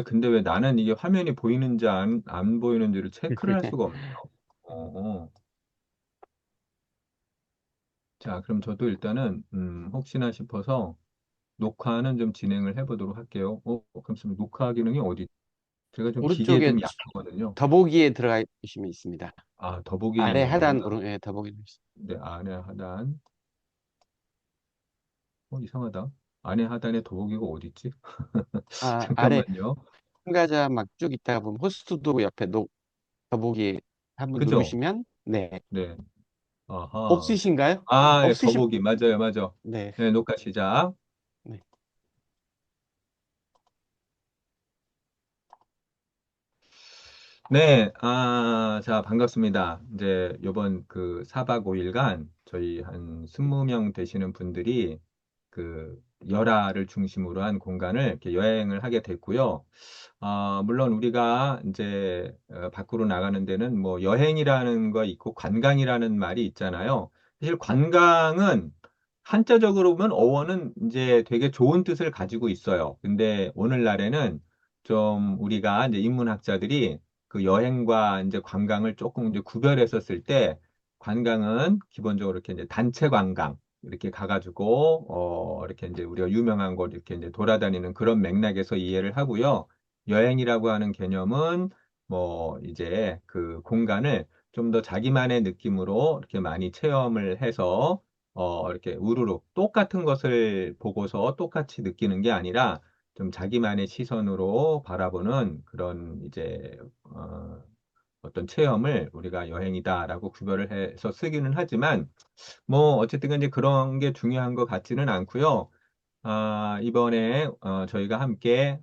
근데 왜 나는 이게 화면이 보이는지 안 보이는지를 체크를 할 수가 없네요. 어. 자, 그럼 저도 일단은, 혹시나 싶어서 녹화는 좀 진행을 해보도록 할게요. 잠시만요. 녹화 기능이 어디? 제가 좀 기계에 오른쪽에 좀 약하거든요. 더보기에 들어가 있으면 있습니다. 아, 더보기에 아래 있는 하단 거구나. 오른 예, 더보기 있습니다. 네, 안에 하단. 이상하다. 안에 하단에 더보기가 어디 있지? 아래 잠깐만요. 참가자 막 쭉 있다가 보면 호스트도 옆에 더보기 한번 그죠? 누르시면 네. 네. 아하. 없으신가요? 아, 예, 없으시 더보기. 맞아요, 맞아. 네. 네, 녹화 시작. 네. 네, 자, 반갑습니다. 이제 요번 그 4박 5일간 저희 한 20명 되시는 분들이 그 열화를 중심으로 한 공간을 이렇게 여행을 하게 됐고요. 물론 우리가 이제 밖으로 나가는 데는 뭐 여행이라는 거 있고 관광이라는 말이 있잖아요. 사실 관광은 한자적으로 보면 어원은 이제 되게 좋은 뜻을 가지고 있어요. 근데 오늘날에는 좀 우리가 이제 인문학자들이 그 여행과 이제 관광을 조금 이제 구별했었을 때 관광은 기본적으로 이렇게 이제 단체 관광 이렇게 가가지고 이렇게 이제 우리가 유명한 곳 이렇게 이제 돌아다니는 그런 맥락에서 이해를 하고요. 여행이라고 하는 개념은 뭐 이제 그 공간을 좀 더 자기만의 느낌으로 이렇게 많이 체험을 해서 이렇게 우르르 똑같은 것을 보고서 똑같이 느끼는 게 아니라 좀 자기만의 시선으로 바라보는 그런 이제 어떤 체험을 우리가 여행이다라고 구별을 해서 쓰기는 하지만 뭐 어쨌든 간에 그런 게 중요한 것 같지는 않고요. 이번에 저희가 함께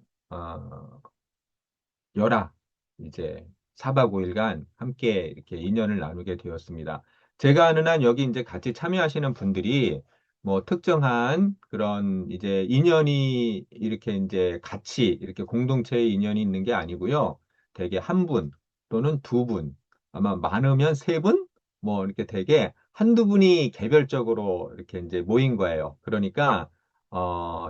열화 이제 4박 5일간 함께 이렇게 인연을 나누게 되었습니다. 제가 아는 한 여기 이제 같이 참여하시는 분들이 뭐 특정한 그런 이제 인연이 이렇게 이제 같이 이렇게 공동체의 인연이 있는 게 아니고요. 대개 한 분 또는 두 분, 아마 많으면 세 분? 뭐 이렇게 되게 한두 분이 개별적으로 이렇게 이제 모인 거예요. 그러니까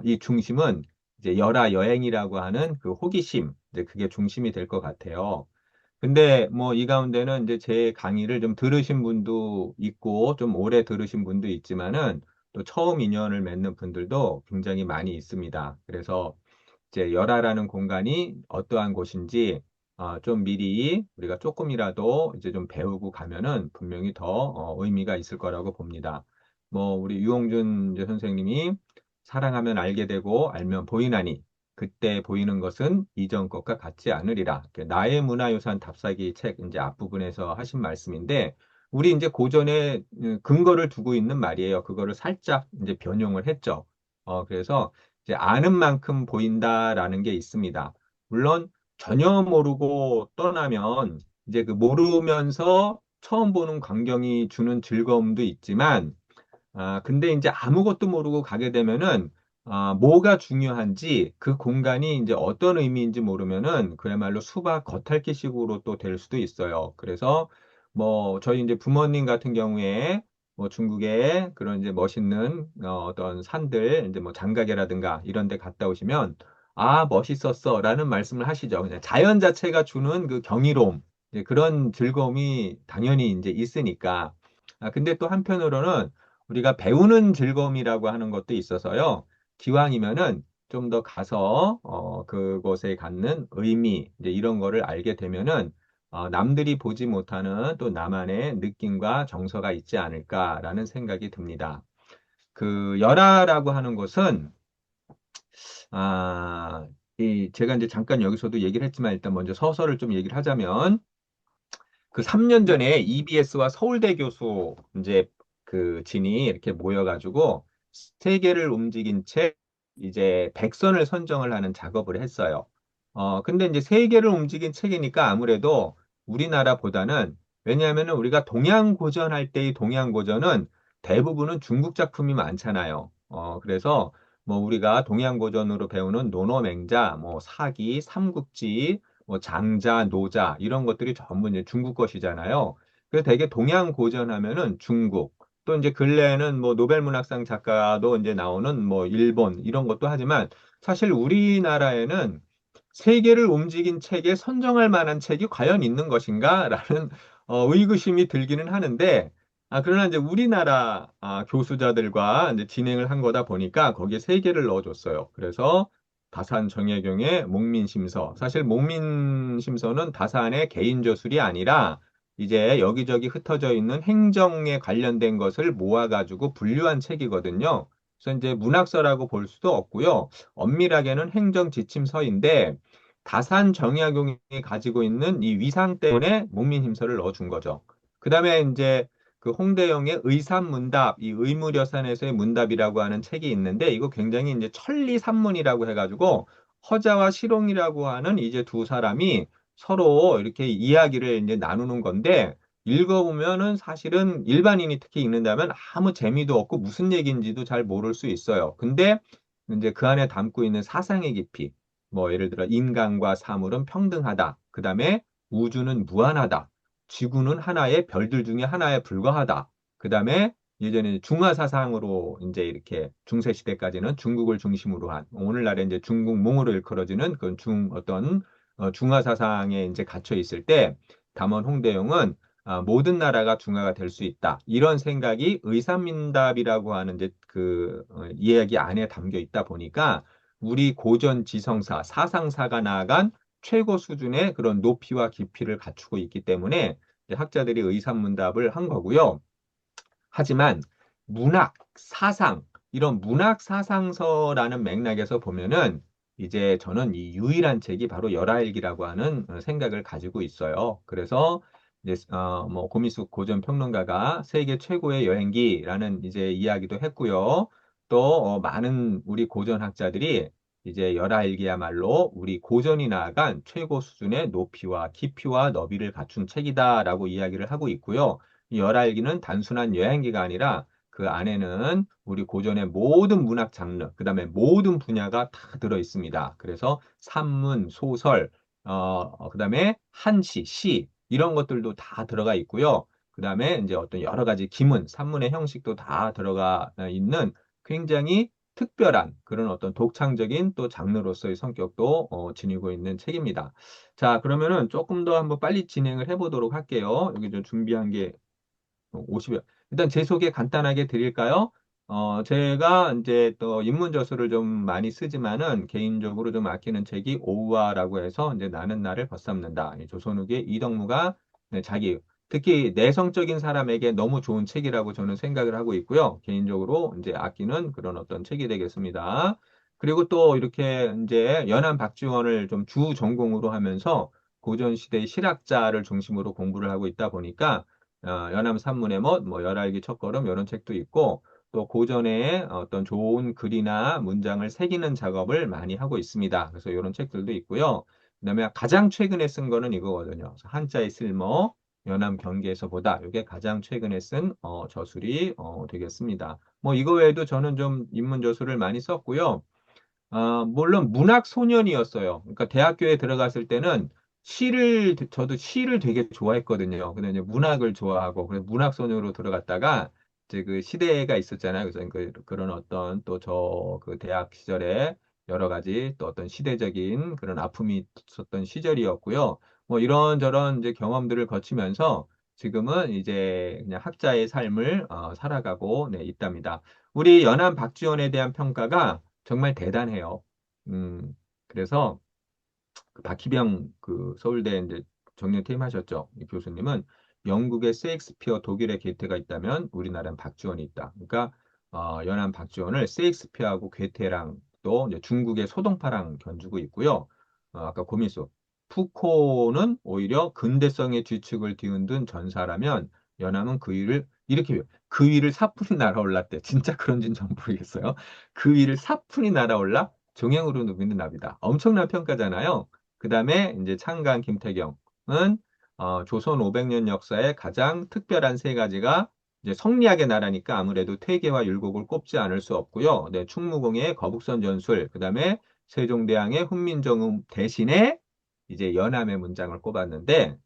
이 중심은 이제 열화 여행이라고 하는 그 호기심, 이제 그게 중심이 될 것 같아요. 근데 뭐 이 가운데는 이제 제 강의를 좀 들으신 분도 있고 좀 오래 들으신 분도 있지만은 또 처음 인연을 맺는 분들도 굉장히 많이 있습니다. 그래서 이제 열화라는 공간이 어떠한 곳인지 좀 미리 우리가 조금이라도 이제 좀 배우고 가면은 분명히 더 의미가 있을 거라고 봅니다. 뭐 우리 유홍준 이제 선생님이 사랑하면 알게 되고 알면 보이나니 그때 보이는 것은 이전 것과 같지 않으리라. 나의 문화유산 답사기 책 이제 앞부분에서 하신 말씀인데 우리 이제 고전에 근거를 두고 있는 말이에요. 그거를 살짝 이제 변형을 했죠. 그래서 이제 아는 만큼 보인다라는 게 있습니다. 물론 전혀 모르고 떠나면 이제 그 모르면서 처음 보는 광경이 주는 즐거움도 있지만 근데 이제 아무것도 모르고 가게 되면은, 뭐가 중요한지, 그 공간이 이제 어떤 의미인지 모르면은, 그야말로 수박 겉핥기식으로 또 될 수도 있어요. 그래서, 뭐, 저희 이제 부모님 같은 경우에, 뭐, 중국의 그런 이제 멋있는, 어떤 산들, 이제 뭐, 장가게라든가 이런 데 갔다 오시면, 멋있었어. 라는 말씀을 하시죠. 그냥 자연 자체가 주는 그 경이로움, 이제 그런 즐거움이 당연히 이제 있으니까. 근데 또 한편으로는, 우리가 배우는 즐거움이라고 하는 것도 있어서요. 기왕이면은 좀 더 가서 그곳에 갖는 의미 이제 이런 거를 알게 되면은 남들이 보지 못하는 또 나만의 느낌과 정서가 있지 않을까라는 생각이 듭니다. 그 열화라고 하는 것은 제가 이제 잠깐 여기서도 얘기를 했지만 일단 먼저 서설을 좀 얘기를 하자면 그 3년 네. 전에 EBS와 서울대 교수 이제 그 진이 이렇게 모여가지고 세계를 움직인 책 이제 100선을 선정을 하는 작업을 했어요. 근데 이제 세계를 움직인 책이니까 아무래도 우리나라보다는 왜냐하면은 우리가 동양고전 할 때의 동양고전은 대부분은 중국 작품이 많잖아요. 그래서 뭐 우리가 동양고전으로 배우는 논어맹자, 뭐 사기, 삼국지 뭐 장자, 노자 이런 것들이 전부 이제 중국 것이잖아요. 그래서 되게 동양 고전하면은 중국 또 이제 근래에는 뭐 노벨문학상 작가도 이제 나오는 뭐 일본 이런 것도 하지만 사실 우리나라에는 세계를 움직인 책에 선정할 만한 책이 과연 있는 것인가? 라는 의구심이 들기는 하는데, 그러나 이제 우리나라 교수자들과 이제 진행을 한 거다 보니까 거기에 세 개를 넣어줬어요. 그래서 다산 정약용의 목민심서. 사실 목민심서는 다산의 개인 저술이 아니라 이제 여기저기 흩어져 있는 행정에 관련된 것을 모아가지고 분류한 책이거든요. 그래서 이제 문학서라고 볼 수도 없고요. 엄밀하게는 행정지침서인데 다산 정약용이 가지고 있는 이 위상 때문에 목민심서를 넣어준 거죠. 그 다음에 이제 그 홍대영의 의산문답, 이 의무려산에서의 문답이라고 하는 책이 있는데 이거 굉장히 이제 천리산문이라고 해가지고 허자와 실홍이라고 하는 이제 두 사람이 서로 이렇게 이야기를 이제 나누는 건데 읽어보면은 사실은 일반인이 특히 읽는다면 아무 재미도 없고 무슨 얘기인지도 잘 모를 수 있어요. 근데 이제 그 안에 담고 있는 사상의 깊이, 뭐 예를 들어 인간과 사물은 평등하다. 그 다음에 우주는 무한하다. 지구는 하나의 별들 중에 하나에 불과하다. 그 다음에 예전에 중화 사상으로 이제 이렇게 중세 시대까지는 중국을 중심으로 한 오늘날에 이제 중국 몽으로 일컬어지는 그런 어떤 중화 사상에 이제 갇혀 있을 때 담원 홍대영은 모든 나라가 중화가 될 수 있다. 이런 생각이 의산민답이라고 하는 이제 그 이야기 안에 담겨 있다 보니까 우리 고전 지성사, 사상사가 나아간 최고 수준의 그런 높이와 깊이를 갖추고 있기 때문에 이제 학자들이 의산문답을 한 거고요. 하지만 문학, 사상, 이런 문학 사상서라는 맥락에서 보면은 이제 저는 이 유일한 책이 바로 열하일기라고 하는 생각을 가지고 있어요. 그래서 이제 뭐 고미숙 고전 평론가가 세계 최고의 여행기라는 이제 이야기도 했고요. 또 많은 우리 고전 학자들이 이제 열하일기야말로 우리 고전이 나아간 최고 수준의 높이와 깊이와 너비를 갖춘 책이다라고 이야기를 하고 있고요. 이 열알기는 단순한 여행기가 아니라 그 안에는 우리 고전의 모든 문학 장르, 그 다음에 모든 분야가 다 들어 있습니다. 그래서 산문, 소설, 그 다음에 한시, 시, 이런 것들도 다 들어가 있고요. 그 다음에 이제 어떤 여러 가지 기문, 산문의 형식도 다 들어가 있는 굉장히 특별한 그런 어떤 독창적인 또 장르로서의 성격도 지니고 있는 책입니다. 자, 그러면은 조금 더 한번 빨리 진행을 해보도록 할게요. 여기 좀 준비한 게 50여. 일단 제 소개 간단하게 드릴까요? 제가 이제 또 인문저술을 좀 많이 쓰지만은 개인적으로 좀 아끼는 책이 오우아라고 해서 이제 나는 나를 벗삼는다. 이 조선후기의 이덕무가 네, 자기 특히 내성적인 사람에게 너무 좋은 책이라고 저는 생각을 하고 있고요. 개인적으로 이제 아끼는 그런 어떤 책이 되겠습니다. 그리고 또 이렇게 이제 연안 박지원을 좀 주 전공으로 하면서 고전시대 실학자를 중심으로 공부를 하고 있다 보니까 연암 산문의 멋, 뭐 열알기 첫걸음 이런 책도 있고 또 고전에 어떤 좋은 글이나 문장을 새기는 작업을 많이 하고 있습니다. 그래서 이런 책들도 있고요. 그다음에 가장 최근에 쓴 거는 이거거든요. 그래서 한자의 쓸모, 연암 경계에서 보다 이게 가장 최근에 쓴 저술이 되겠습니다. 뭐 이거 외에도 저는 좀 인문 저술을 많이 썼고요. 물론 문학 소년이었어요. 그러니까 대학교에 들어갔을 때는 저도 시를 되게 좋아했거든요. 근데 이제 문학을 좋아하고, 그래서 문학 소녀로 들어갔다가, 이제 그 시대가 있었잖아요. 그래서 그런 어떤 또 그 대학 시절에 여러 가지 또 어떤 시대적인 그런 아픔이 있었던 시절이었고요. 뭐 이런저런 이제 경험들을 거치면서 지금은 이제 그냥 학자의 삶을 살아가고 네, 있답니다. 우리 연안 박지원에 대한 평가가 정말 대단해요. 그래서 그 박희병 그 서울대 이제 정년퇴임 하셨죠. 이 교수님은 영국의 세익스피어, 독일의 괴테가 있다면 우리나라는 박지원이 있다. 그러니까 연안 박지원을 세익스피어하고 괴테랑 또 이제 중국의 소동파랑 견주고 있고요. 아까 고민수 푸코는 오히려 근대성의 뒤축을 뒤흔든 전사라면 연암은 그 위를 이렇게 그 위를 사뿐히 날아올랐대. 진짜 그런지는 전 모르겠어요. 그 위를 사뿐히 날아올라 종횡으로 누비는 나비다. 엄청난 평가잖아요. 그 다음에 이제 창간 김태경은 조선 500년 역사의 가장 특별한 세 가지가 이제 성리학의 나라니까 아무래도 퇴계와 율곡을 꼽지 않을 수 없고요. 네, 충무공의 거북선 전술, 그 다음에 세종대왕의 훈민정음 대신에 이제 연암의 문장을 꼽았는데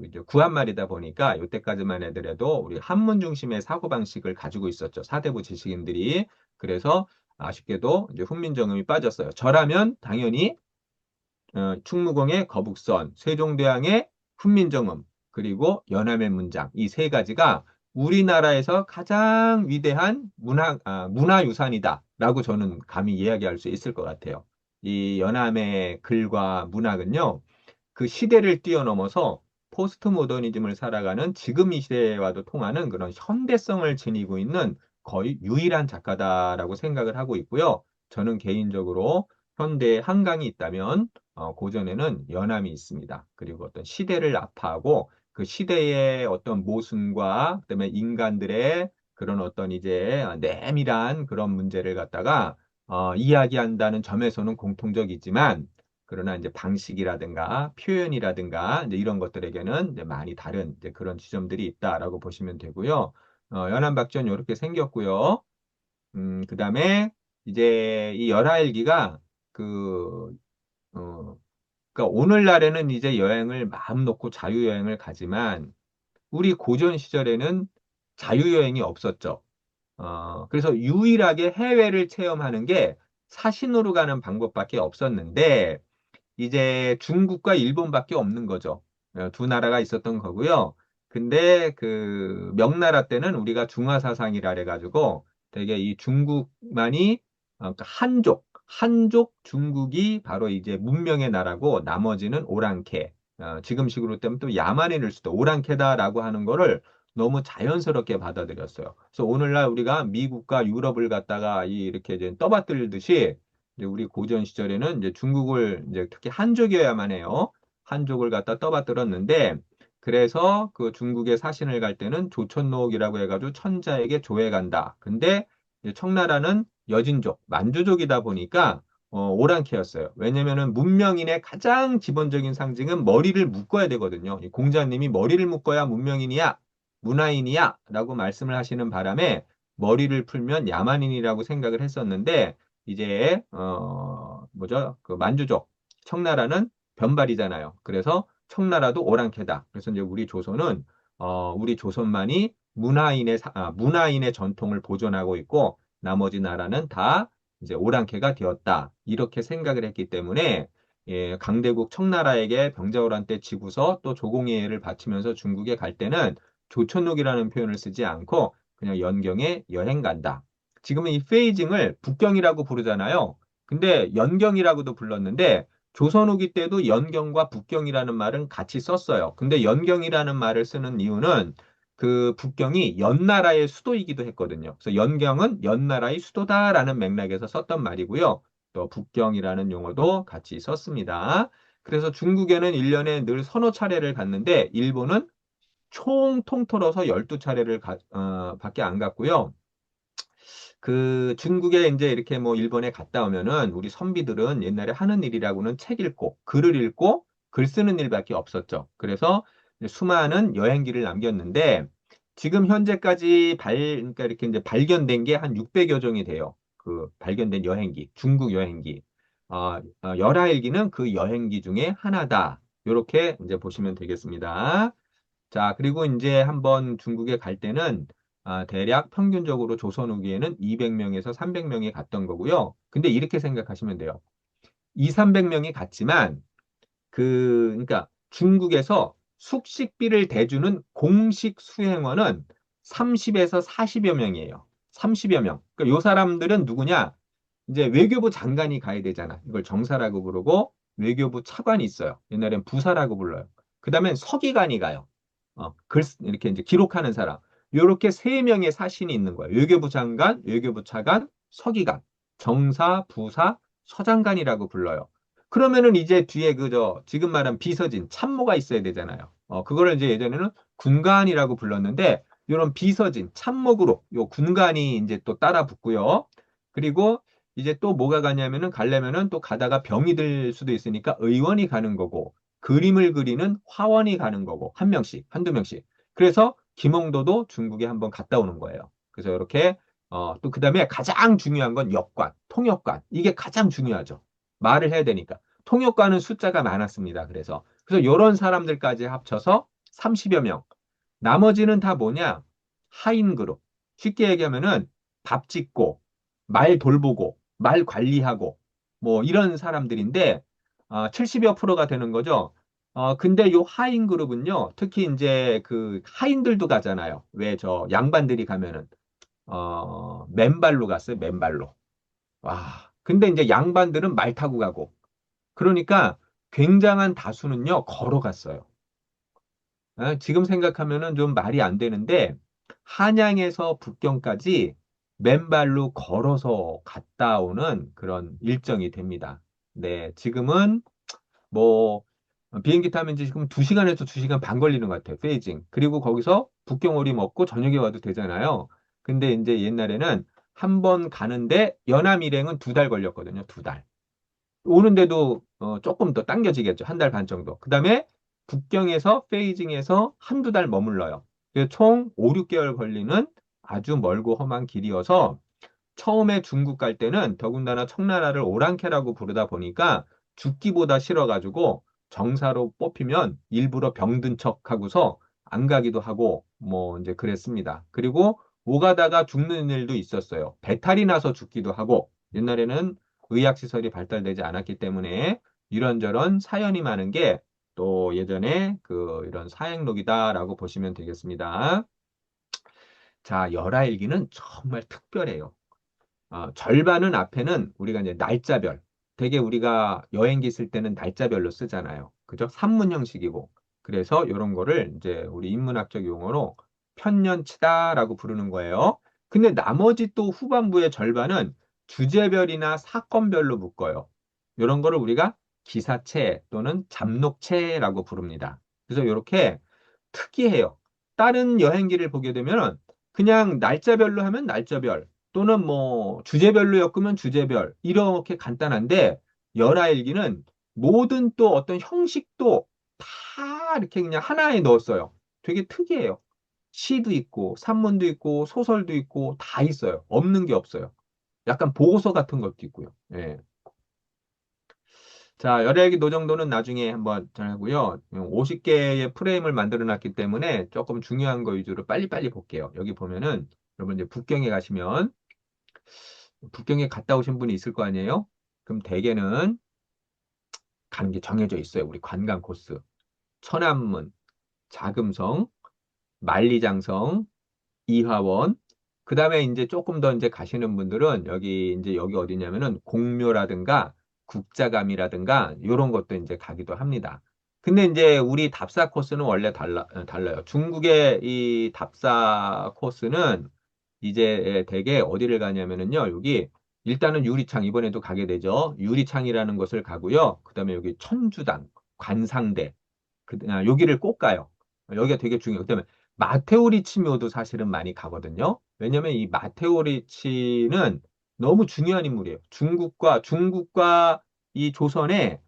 이제 구한말이다 보니까 이때까지만 해더라도 우리 한문 중심의 사고방식을 가지고 있었죠. 사대부 지식인들이. 그래서 아쉽게도 이제 훈민정음이 빠졌어요. 저라면 당연히 충무공의 거북선, 세종대왕의 훈민정음, 그리고 연암의 문장 이 세 가지가 우리나라에서 가장 위대한 문화유산이다라고 저는 감히 이야기할 수 있을 것 같아요. 이 연암의 글과 문학은요, 그 시대를 뛰어넘어서 포스트 모더니즘을 살아가는 지금 이 시대와도 통하는 그런 현대성을 지니고 있는 거의 유일한 작가다라고 생각을 하고 있고요. 저는 개인적으로 현대에 한강이 있다면 고전에는 연암이 있습니다. 그리고 어떤 시대를 아파하고 그 시대의 어떤 모순과 그다음에 인간들의 그런 어떤 이제 내밀한 그런 문제를 갖다가 이야기한다는 점에서는 공통적이지만 그러나 이제 방식이라든가 표현이라든가 이제 이런 것들에게는 이제 많이 다른 이제 그런 지점들이 있다라고 보시면 되고요. 연안박전 이렇게 생겼고요. 그다음에 이제 이 열하일기가 그, 그러니까 오늘날에는 이제 여행을 마음 놓고 자유여행을 가지만 우리 고전 시절에는 자유여행이 없었죠. 그래서 유일하게 해외를 체험하는 게 사신으로 가는 방법밖에 없었는데 이제 중국과 일본밖에 없는 거죠. 두 나라가 있었던 거고요. 근데 그 명나라 때는 우리가 중화사상이라 해가지고 되게 이 중국만이 그러니까 한족 중국이 바로 이제 문명의 나라고 나머지는 오랑캐. 지금식으로 때문에 또 야만인일 수도 오랑캐다라고 하는 거를 너무 자연스럽게 받아들였어요. 그래서 오늘날 우리가 미국과 유럽을 갖다가 이렇게 이제 떠받들듯이 이제 우리 고전 시절에는 이제 중국을 이제 특히 한족이어야만 해요. 한족을 갖다 떠받들었는데 그래서 그 중국에 사신을 갈 때는 조천록이라고 해가지고 천자에게 조회 간다. 근데 이제 청나라는 여진족, 만주족이다 보니까 오랑캐였어요. 왜냐면은 문명인의 가장 기본적인 상징은 머리를 묶어야 되거든요. 이 공자님이 머리를 묶어야 문명인이야, 문화인이야 라고 말씀을 하시는 바람에 머리를 풀면 야만인이라고 생각을 했었는데 이제 뭐죠? 그 만주족 청나라는 변발이잖아요. 그래서 청나라도 오랑캐다. 그래서 이제 우리 조선은 우리 조선만이 문화인의 전통을 보존하고 있고 나머지 나라는 다 이제 오랑캐가 되었다. 이렇게 생각을 했기 때문에 예, 강대국 청나라에게 병자호란 때 지고서 또 조공예를 바치면서 중국에 갈 때는 조천록이라는 표현을 쓰지 않고 그냥 연경에 여행 간다. 지금은 이 페이징을 북경이라고 부르잖아요. 근데 연경이라고도 불렀는데 조선 후기 때도 연경과 북경이라는 말은 같이 썼어요. 근데 연경이라는 말을 쓰는 이유는 그 북경이 연나라의 수도이기도 했거든요. 그래서 연경은 연나라의 수도다라는 맥락에서 썼던 말이고요. 또 북경이라는 용어도 같이 썼습니다. 그래서 중국에는 1년에 늘 서너 차례를 갔는데 일본은 총 통틀어서 12차례를 밖에 안 갔고요. 그 중국에 이제 이렇게 뭐 일본에 갔다 오면은 우리 선비들은 옛날에 하는 일이라고는 책 읽고 글을 읽고 글 쓰는 일밖에 없었죠. 그래서 수많은 여행기를 남겼는데 지금 현재까지 그러니까 이렇게 이제 발견된 게 한 600여 종이 돼요. 그 발견된 여행기, 중국 여행기. 열하일기는 그 여행기 중에 하나다. 이렇게 이제 보시면 되겠습니다. 자, 그리고 이제 한번 중국에 갈 때는 대략 평균적으로 조선 후기에는 200명에서 300명이 갔던 거고요. 근데 이렇게 생각하시면 돼요. 2, 300명이 갔지만 그러니까 중국에서 숙식비를 대주는 공식 수행원은 30에서 40여 명이에요. 30여 명. 그러니까 요 사람들은 누구냐? 이제 외교부 장관이 가야 되잖아. 이걸 정사라고 부르고 외교부 차관이 있어요. 옛날엔 부사라고 불러요. 그다음엔 서기관이 가요. 이렇게 이제 기록하는 사람. 요렇게 세 명의 사신이 있는 거예요. 외교부 장관, 외교부 차관, 서기관, 정사, 부사, 서장관이라고 불러요. 그러면은 이제 뒤에 그저 지금 말한 비서진, 참모가 있어야 되잖아요. 그거를 이제 예전에는 군관이라고 불렀는데 이런 비서진, 참모그룹, 요 군관이 이제 또 따라 붙고요. 그리고 이제 또 뭐가 가냐면은 가려면은 또 가다가 병이 들 수도 있으니까 의원이 가는 거고 그림을 그리는 화원이 가는 거고 한 명씩, 한두 명씩. 그래서 김홍도도 중국에 한번 갔다 오는 거예요. 그래서 이렇게 또 그다음에 가장 중요한 건 역관, 통역관. 이게 가장 중요하죠. 말을 해야 되니까. 통역관은 숫자가 많았습니다. 그래서 이런 사람들까지 합쳐서 30여 명. 나머지는 다 뭐냐? 하인 그룹. 쉽게 얘기하면은 밥 짓고 말 돌보고 말 관리하고 뭐 이런 사람들인데 70여 프로가 되는 거죠. 근데 요 하인 그룹은요, 특히 이제 그 하인들도 가잖아요. 왜 저 양반들이 가면은, 맨발로 갔어요, 맨발로. 와. 근데 이제 양반들은 말 타고 가고. 그러니까 굉장한 다수는요, 걸어갔어요. 지금 생각하면은 좀 말이 안 되는데, 한양에서 북경까지 맨발로 걸어서 갔다 오는 그런 일정이 됩니다. 네, 지금은 뭐, 비행기 타면 이제 지금 2시간에서 2시간 반 걸리는 것 같아요, 베이징. 그리고 거기서 북경오리 먹고 저녁에 와도 되잖아요. 근데 이제 옛날에는 한 번 가는데 연암 일행은 2달 걸렸거든요, 2달. 오는데도 조금 더 당겨지겠죠. 1달 반 정도. 그 다음에 북경에서 베이징에서 한두 달 머물러요. 그래서 총 5, 6개월 걸리는 아주 멀고 험한 길이어서 처음에 중국 갈 때는 더군다나 청나라를 오랑캐라고 부르다 보니까 죽기보다 싫어가지고 정사로 뽑히면 일부러 병든 척 하고서 안 가기도 하고 뭐 이제 그랬습니다. 그리고 오가다가 죽는 일도 있었어요. 배탈이 나서 죽기도 하고 옛날에는 의학시설이 발달되지 않았기 때문에 이런저런 사연이 많은 게 또 예전에 그 이런 사행록이다라고 보시면 되겠습니다. 자, 열하일기는 정말 특별해요. 절반은 앞에는 우리가 이제 날짜별. 되게 우리가 여행기 쓸 때는 날짜별로 쓰잖아요. 그죠? 산문 형식이고. 그래서 이런 거를 이제 우리 인문학적 용어로 편년치다라고 부르는 거예요. 근데 나머지 또 후반부의 절반은 주제별이나 사건별로 묶어요. 이런 거를 우리가 기사체 또는 잡록체라고 부릅니다. 그래서 이렇게 특이해요. 다른 여행기를 보게 되면 그냥 날짜별로 하면 날짜별, 또는 뭐 주제별로 엮으면 주제별 이렇게 간단한데 열하일기는 모든 또 어떤 형식도 다 이렇게 그냥 하나에 넣었어요. 되게 특이해요. 시도 있고 산문도 있고 소설도 있고 다 있어요. 없는 게 없어요. 약간 보고서 같은 것도 있고요. 예. 자, 열혈기 노정도는 나중에 한번 잘 하고요. 50개의 프레임을 만들어 놨기 때문에 조금 중요한 거 위주로 빨리빨리 볼게요. 여기 보면은 여러분 이제 북경에 가시면 북경에 갔다 오신 분이 있을 거 아니에요? 그럼 대개는 가는 게 정해져 있어요. 우리 관광 코스. 천안문, 자금성, 만리장성, 이화원. 그 다음에 이제 조금 더 이제 가시는 분들은 여기 어디냐면은 공묘라든가 국자감이라든가 이런 것도 이제 가기도 합니다. 근데 이제 우리 답사 코스는 원래 달라요. 중국의 이 답사 코스는 이제 대개 어디를 가냐면은요. 여기 일단은 유리창 이번에도 가게 되죠. 유리창이라는 것을 가고요. 그다음에 여기 천주당, 관상대 여기를 꼭 가요. 여기가 되게 중요해요. 그다음에 마테오 리치묘도 사실은 많이 가거든요. 왜냐면 이 마테오 리치는 너무 중요한 인물이에요. 중국과 이 조선에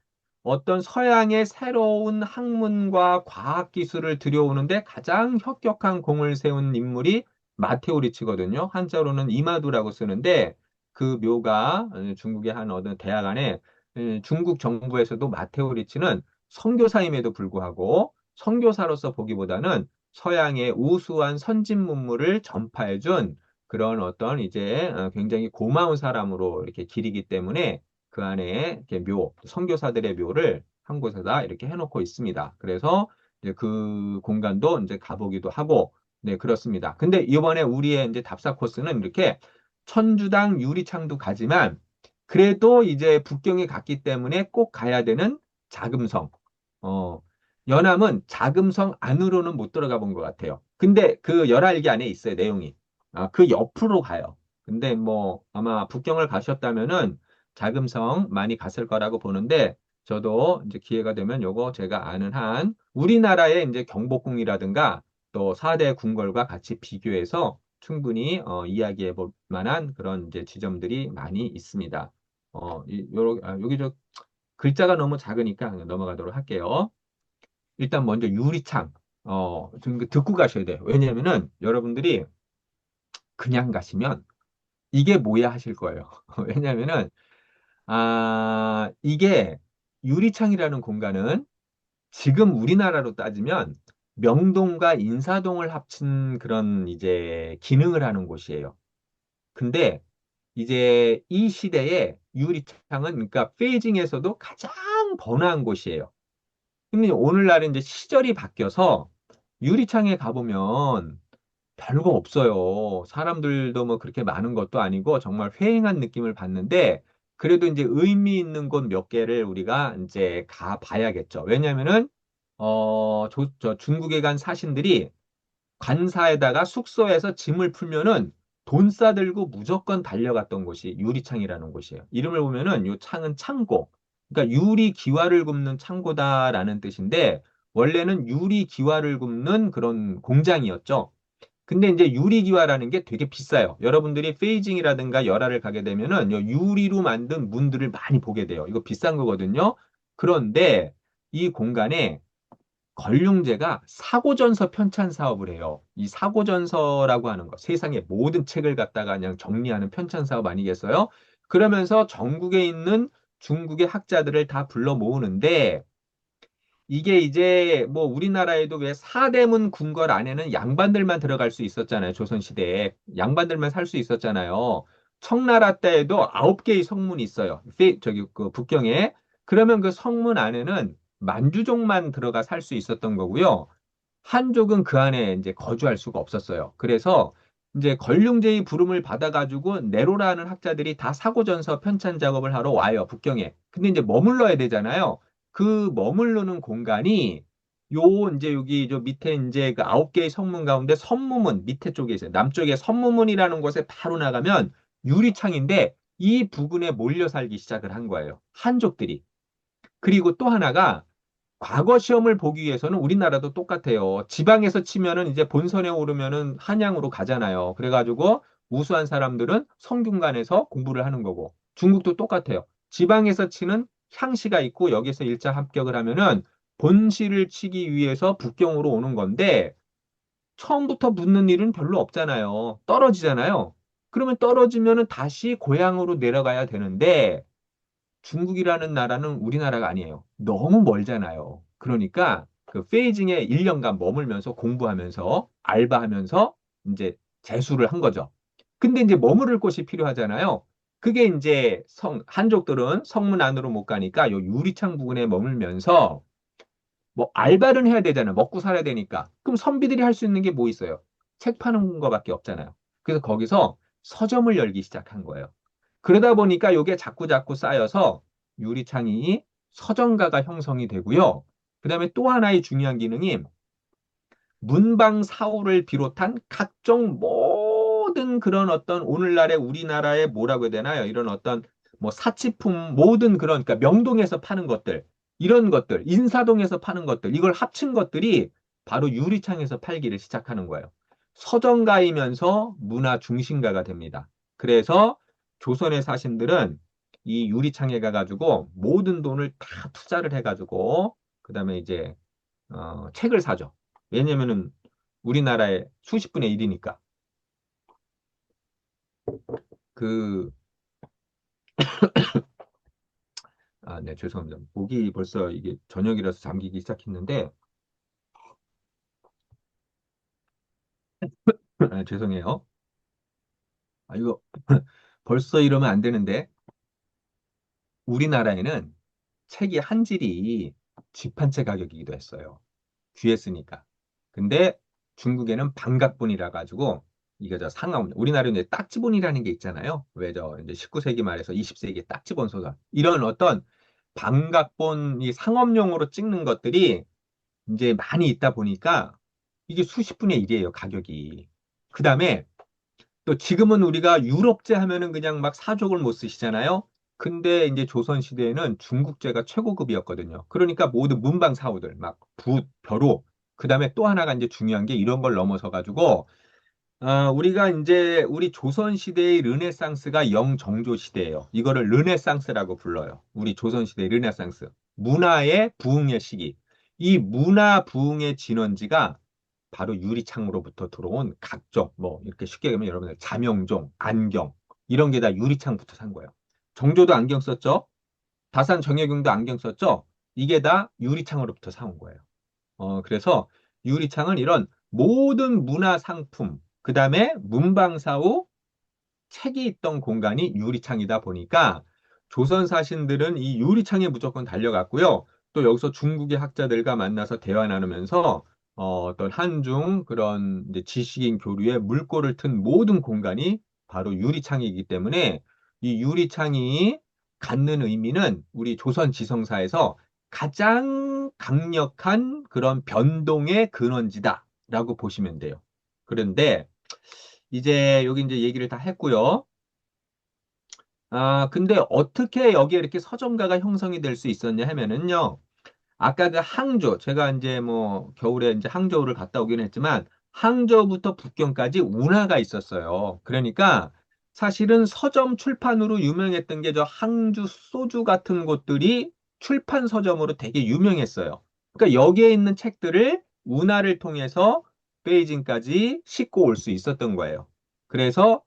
어떤 서양의 새로운 학문과 과학 기술을 들여오는데 가장 혁혁한 공을 세운 인물이 마테오 리치거든요. 한자로는 이마두라고 쓰는데 그 묘가 중국의 한 어느 대학 안에 중국 정부에서도 마테오 리치는 선교사임에도 불구하고 선교사로서 보기보다는 서양의 우수한 선진 문물을 전파해준 그런 어떤 이제 굉장히 고마운 사람으로 이렇게 기리기 때문에 그 안에 이렇게 선교사들의 묘를 한 곳에다 이렇게 해놓고 있습니다. 그래서 이제 그 공간도 이제 가보기도 하고, 네, 그렇습니다. 근데 이번에 우리의 이제 답사 코스는 이렇게 천주당 유리창도 가지만 그래도 이제 북경에 갔기 때문에 꼭 가야 되는 자금성. 어, 연암은 자금성 안으로는 못 들어가 본 것 같아요. 근데 그 열알기 안에 있어요, 내용이. 그 옆으로 가요. 근데 뭐 아마 북경을 가셨다면은 자금성 많이 갔을 거라고 보는데 저도 이제 기회가 되면 요거 제가 아는 한 우리나라의 이제 경복궁이라든가 또 4대 궁궐과 같이 비교해서 충분히 이야기해 볼 만한 그런 이제 지점들이 많이 있습니다. 여기 저 글자가 너무 작으니까 그냥 넘어가도록 할게요. 일단 먼저 유리창. 좀 이거 듣고 가셔야 돼요. 왜냐면은 여러분들이 그냥 가시면 이게 뭐야 하실 거예요. 왜냐면은 이게 유리창이라는 공간은 지금 우리나라로 따지면 명동과 인사동을 합친 그런 이제 기능을 하는 곳이에요. 근데 이제 이 시대에 유리창은 그러니까 베이징에서도 가장 가장 번화한 곳이에요. 근데 오늘날은 이제 시절이 바뀌어서 유리창에 가보면 별거 없어요. 사람들도 뭐 그렇게 많은 것도 아니고 정말 회행한 느낌을 받는데 그래도 이제 의미 있는 곳 몇 개를 우리가 이제 가 봐야겠죠. 왜냐면은 저 중국에 간 사신들이 관사에다가 숙소에서 짐을 풀면은 돈 싸들고 무조건 달려갔던 곳이 유리창이라는 곳이에요. 이름을 보면은 요 창은 창고. 그러니까 유리 기와를 굽는 창고다라는 뜻인데 원래는 유리 기와를 굽는 그런 공장이었죠. 근데 이제 유리기와라는 게 되게 비싸요. 여러분들이 베이징이라든가 열화를 가게 되면은 요 유리로 만든 문들을 많이 보게 돼요. 이거 비싼 거거든요. 그런데 이 공간에 걸륭제가 사고전서 편찬 사업을 해요. 이 사고전서라고 하는 거, 세상의 모든 책을 갖다가 그냥 정리하는 편찬 사업 아니겠어요? 그러면서 전국에 있는 중국의 학자들을 다 불러 모으는데 이게 이제 뭐 우리나라에도 왜 사대문 궁궐 안에는 양반들만 들어갈 수 있었잖아요. 조선시대에. 양반들만 살 수 있었잖아요. 청나라 때에도 9개의 성문이 있어요. 저기 그 북경에. 그러면 그 성문 안에는 만주족만 들어가 살 수 있었던 거고요. 한족은 그 안에 이제 거주할 수가 없었어요. 그래서 이제 걸륭제의 부름을 받아가지고 네로라는 학자들이 다 사고전서 편찬 작업을 하러 와요, 북경에. 근데 이제 머물러야 되잖아요. 그 머무르는 공간이 요 이제 여기 저 밑에 이제 그 9개의 성문 가운데 선무문 밑에 쪽에 있어요. 남쪽에 선무문이라는 곳에 바로 나가면 유리창인데 이 부근에 몰려 살기 시작을 한 거예요. 한족들이. 그리고 또 하나가 과거 시험을 보기 위해서는 우리나라도 똑같아요. 지방에서 치면은 이제 본선에 오르면은 한양으로 가잖아요. 그래가지고 우수한 사람들은 성균관에서 공부를 하는 거고 중국도 똑같아요. 지방에서 치는 향시가 있고 여기서 일자 합격을 하면은 본시를 치기 위해서 북경으로 오는 건데 처음부터 붙는 일은 별로 없잖아요. 떨어지잖아요. 그러면 떨어지면은 다시 고향으로 내려가야 되는데 중국이라는 나라는 우리나라가 아니에요. 너무 멀잖아요. 그러니까 그 베이징에 1년간 머물면서 공부하면서 알바하면서 이제 재수를 한 거죠. 근데 이제 머무를 곳이 필요하잖아요. 그게 이제 한족들은 성문 안으로 못 가니까 요 유리창 부근에 머물면서 뭐 알바를 해야 되잖아요. 먹고 살아야 되니까. 그럼 선비들이 할 수 있는 게 뭐 있어요? 책 파는 거밖에 없잖아요. 그래서 거기서 서점을 열기 시작한 거예요. 그러다 보니까 이게 자꾸자꾸 쌓여서 유리창이 서점가가 형성이 되고요. 그다음에 또 하나의 중요한 기능이 문방 사호를 비롯한 각종 모든 그런 어떤 오늘날의 우리나라의 뭐라고 해야 되나요? 이런 어떤 뭐 사치품 모든 그런 그러니까 명동에서 파는 것들 이런 것들 인사동에서 파는 것들 이걸 합친 것들이 바로 유리창에서 팔기를 시작하는 거예요. 서점가이면서 문화 중심가가 됩니다. 그래서 조선의 사신들은 이 유리창에 가가지고 모든 돈을 다 투자를 해가지고 그다음에 이제 책을 사죠. 왜냐면은 우리나라의 수십 분의 1이니까. 그, 네, 죄송합니다. 목이 벌써 이게 저녁이라서 잠기기 시작했는데, 죄송해요. 이거 벌써 이러면 안 되는데, 우리나라에는 책이 한 질이 집 한 채 가격이기도 했어요. 귀했으니까. 근데 중국에는 반각본이라 가지고 이게 저 상하 우리나라에 이제 딱지본이라는 게 있잖아요. 왜 저 이제 19세기 말에서 20세기 딱지본 소설 이런 어떤 반각본 이 상업용으로 찍는 것들이 이제 많이 있다 보니까 이게 수십 분의 1이에요, 가격이. 그다음에 또 지금은 우리가 유럽제 하면은 그냥 막 사족을 못 쓰시잖아요. 근데 이제 조선 시대에는 중국제가 최고급이었거든요. 그러니까 모든 문방 사호들 막 붓, 벼로 그다음에 또 하나가 이제 중요한 게 이런 걸 넘어서 가지고 우리가 이제 우리 조선 시대의 르네상스가 영정조 시대예요. 이거를 르네상스라고 불러요. 우리 조선 시대의 르네상스. 문화의 부흥의 시기. 이 문화 부흥의 진원지가 바로 유리창으로부터 들어온 각종 뭐 이렇게 쉽게 얘기하면 여러분들 자명종, 안경 이런 게 다 유리창부터 산 거예요. 정조도 안경 썼죠. 다산 정약용도 안경 썼죠. 이게 다 유리창으로부터 사온 거예요. 그래서 유리창은 이런 모든 문화 상품, 그 다음에 문방사후 책이 있던 공간이 유리창이다 보니까 조선 사신들은 이 유리창에 무조건 달려갔고요. 또 여기서 중국의 학자들과 만나서 대화 나누면서 어떤 한중 그런 이제 지식인 교류에 물꼬를 튼 모든 공간이 바로 유리창이기 때문에 이 유리창이 갖는 의미는 우리 조선 지성사에서 가장 강력한 그런 변동의 근원지다라고 보시면 돼요. 그런데 이제 여기 이제 얘기를 다 했고요. 근데 어떻게 여기에 이렇게 서점가가 형성이 될 수 있었냐 하면은요. 아까 그 항저, 제가 이제 뭐 겨울에 이제 항저우를 갔다 오긴 했지만 항저우부터 북경까지 운하가 있었어요. 그러니까 사실은 서점 출판으로 유명했던 게 저 항주, 소주 같은 곳들이 출판 서점으로 되게 유명했어요. 그러니까 여기에 있는 책들을 운하를 통해서 베이징까지 싣고 올 수 있었던 거예요. 그래서